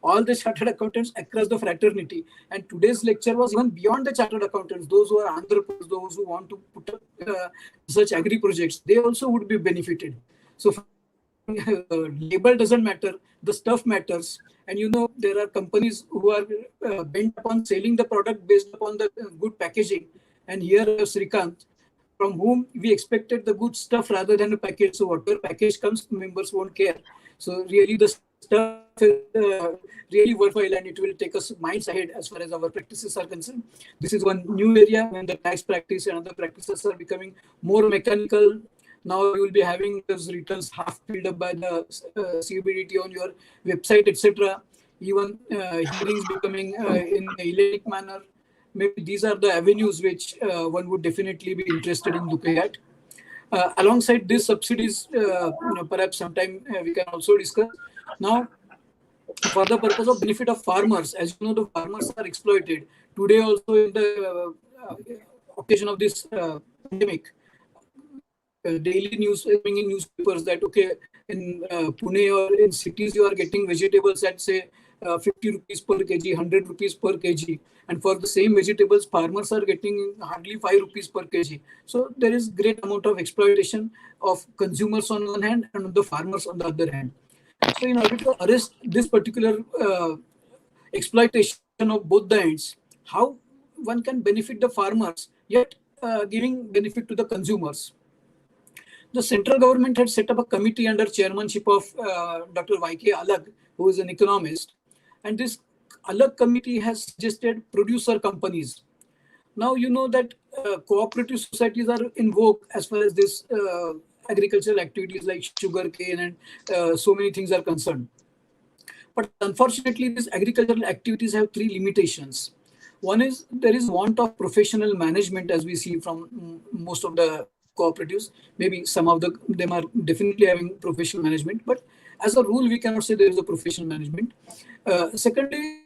all the chartered accountants across the fraternity. And today's lecture was even beyond the chartered accountants. Those who are entrepreneurs, those who want to put up such agri projects, they also would be benefited. So label doesn't matter, the stuff matters. And you know, there are companies who are bent upon selling the product based upon the good packaging. And here Shrikant, from whom we expected the good stuff rather than a package. So whatever package comes, members won't care. So really the stuff is really worthwhile, and it will take us minds ahead as far as our practices are concerned. This is one new area when the tax practice and other practices are becoming more mechanical. Now you will be having those returns half filled up by the CBDT on your website, etc. Even hearings becoming in an electronic manner. Maybe these are the avenues which one would definitely be interested in looking at. Alongside these subsidies, perhaps sometime we can also discuss. Now, for the purpose of benefit of farmers, as you know, the farmers are exploited. Today also in the occasion of this pandemic, daily news in newspapers that, okay, in Pune or in cities, you are getting vegetables at, say, 50 rupees per kg, 100 rupees per kg. And for the same vegetables, farmers are getting hardly 5 rupees per kg. So there is great amount of exploitation of consumers on one hand and the farmers on the other hand. So in order to arrest this particular exploitation of both the ends, how one can benefit the farmers, yet giving benefit to the consumers. the central government had set up a committee under chairmanship of Dr. YK Alag, who is an economist. And this Alag committee has suggested producer companies. Now, you know that cooperative societies are in vogue as far as this agricultural activities like sugarcane and so many things are concerned. But unfortunately, these agricultural activities have three limitations. One is there is want of professional management, as we see from most of the cooperatives. Maybe some of them are definitely having professional management, but as a rule, we cannot say there is a professional management. Secondly,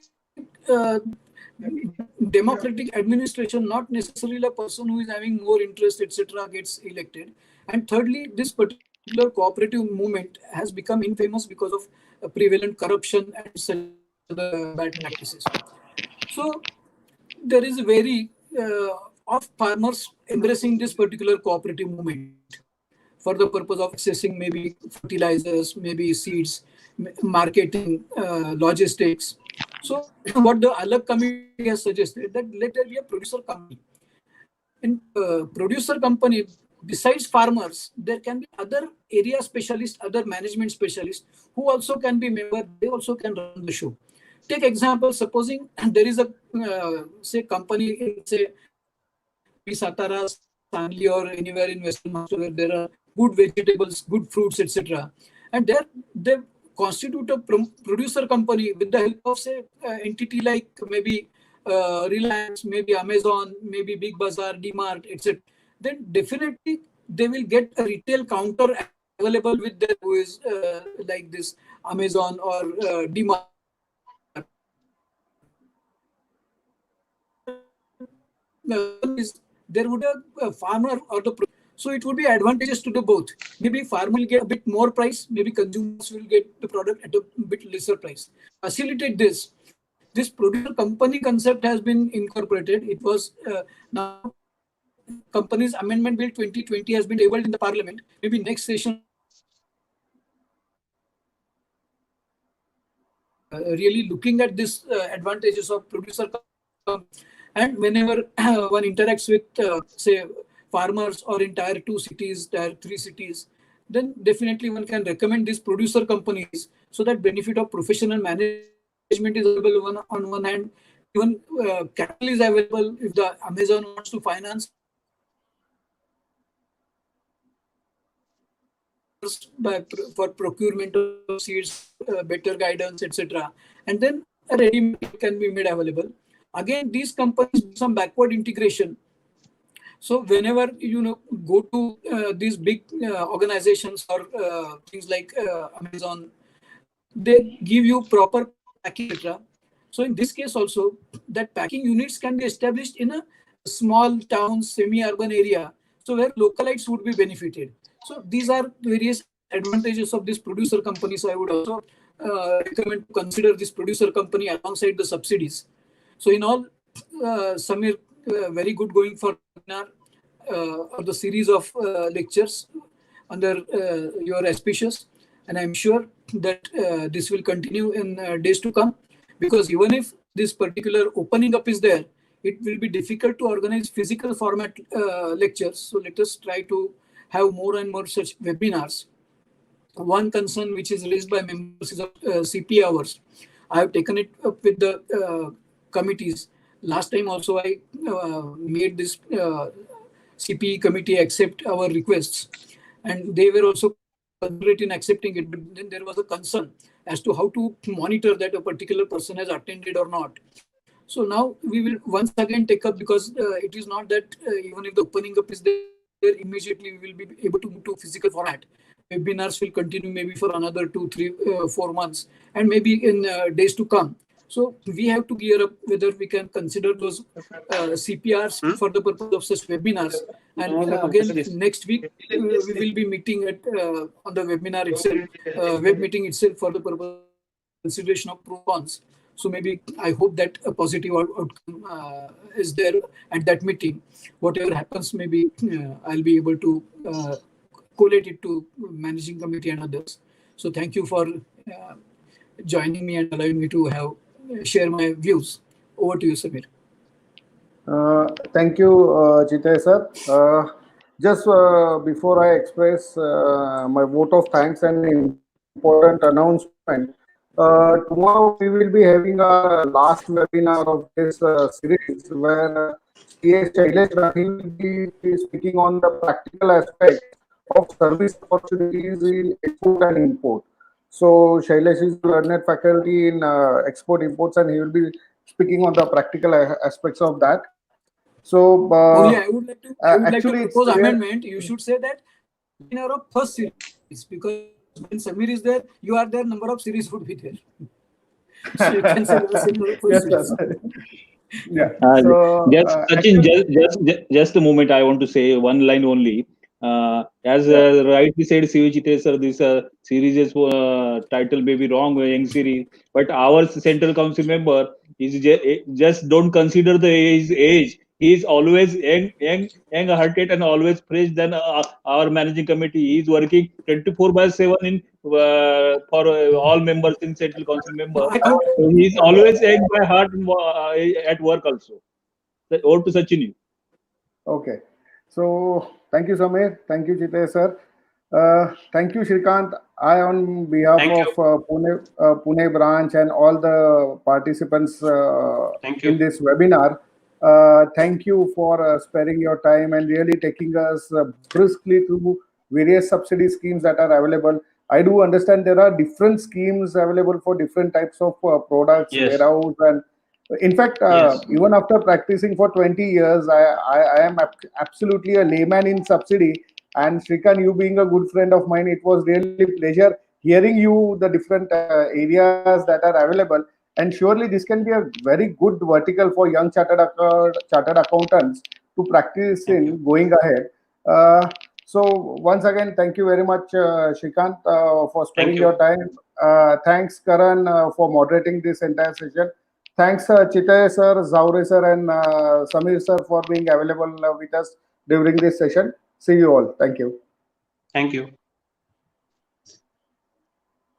democratic administration, not necessarily a person who is having more interest, etc., gets elected. And thirdly, this particular cooperative movement has become infamous because of prevalent corruption and such other bad practices. So there is a very of farmers embracing this particular cooperative movement for the purpose of accessing maybe fertilizers, maybe seeds, marketing, logistics. So what the Alag committee has suggested that let there be a producer company. In producer company, besides farmers, there can be other area specialists, other management specialists who also can be member. They also can run the show. Take example, supposing there is a say company in say Satara, Sangli, or anywhere in Western Maharashtra where there are good vegetables, good fruits, etc. And there they constitute a producer company with the help of say entity like maybe Reliance, maybe Amazon, maybe Big Bazaar, DMart, etc. Then definitely they will get a retail counter available with them who is like this Amazon or DMart. There would a farmer or the so it would be advantageous to the both. Maybe farmer will get a bit more price, maybe consumers will get the product at a bit lesser price. Facilitate this. This producer company concept has been incorporated. It was now Companies Amendment Bill 2020 has been tabled in the Parliament. Maybe next session really looking at this advantages of producer company. And whenever one interacts with, say, farmers or in tier 2 cities, tier 3 cities, then definitely one can recommend these producer companies so that benefit of professional management is available on one hand. Even capital is available if the Amazon wants to finance for procurement of seeds, better guidance, etc. And then a ready can be made available. Again, these companies do some backward integration. So whenever you go to these big organizations or things like Amazon, they give you proper packing, etc. So in this case also, that packing units can be established in a small town, semi-urban area, so where localites would be benefited. So these are various advantages of this producer company. So I would also recommend to consider this producer company alongside the subsidies. So in all, Samir, very good going for the series of lectures under your auspices, and I'm sure that this will continue in days to come, because even if this particular opening up is there, it will be difficult to organize physical format lectures. So let us try to have more and more such webinars. One concern which is raised by members is of CP hours. I have taken it up with the committees. Last time also I made this CPE committee accept our requests, and they were also considerate in accepting it. But then there was a concern as to how to monitor that a particular person has attended or not. So now we will once again take up, because it is not that even if the opening up is there, immediately we will be able to move to physical format. Webinars will continue maybe for another 2, 3, 4 months, and maybe in days to come. So we have to gear up whether we can consider those CPRs for the purpose of such webinars. And again, next week we will be meeting at on the webinar itself, web meeting itself, for the purpose of consideration of pros and cons. So maybe I hope that a positive outcome is there at that meeting. Whatever happens, maybe I'll be able to collate it to managing committee and others. So thank you for joining me and allowing me to share my views. Over to you, Samir. Thank you, Chitay sir. Just before I express my vote of thanks and important announcement, tomorrow we will be having our last webinar of this series where CA Shailesh Rathi will be speaking on the practical aspect of service opportunities in export and import. So Shailesh is learned faculty in export imports, and he will be speaking on the practical aspects of that. So Only I would like to actually, it's propose there. amendment. You should say that winner of first series, because when Samir is there, you are there. Number of series would be there. So you can say last winner of first Yes, series. sir. Yeah. Uh, So just Sachin, actually, just a moment. I want to say one line only. As yeah. rightly said, CVG sir, this series is title may be wrong, young series, but our central council member is just don't consider the age. He is always young hearted and always fresh than our managing committee. He is working 24/7 in for all members in central council member. No, I can't. So he is always young by heart and, at work also. Over to Sachin. Okay. So thank you, Samir. Thank you, Chitesh sir. Thank you, Shrikant. I, on behalf Thank of you. Pune branch and all the participants Thank in you. this webinar, thank you for sparing your time and really taking us briskly through various subsidy schemes that are available. I do understand there are different schemes available for different types of products, Yes. warehouse, and in fact, Yes. even after practicing for 20 years, I am absolutely a layman in subsidy. And Shrikant, you being a good friend of mine, it was really pleasure hearing you the different areas that are available. And surely this can be a very good vertical for young chartered accountants to practice Thank in you. going ahead. So once again, thank you very much, Shrikant, for sparing Thank you. your time. Thanks, Karan, for moderating this entire session. Thanks, Chitay sir, Zaure sir, and Samir sir for being available with us during this session. See you all. Thank you. Thank you.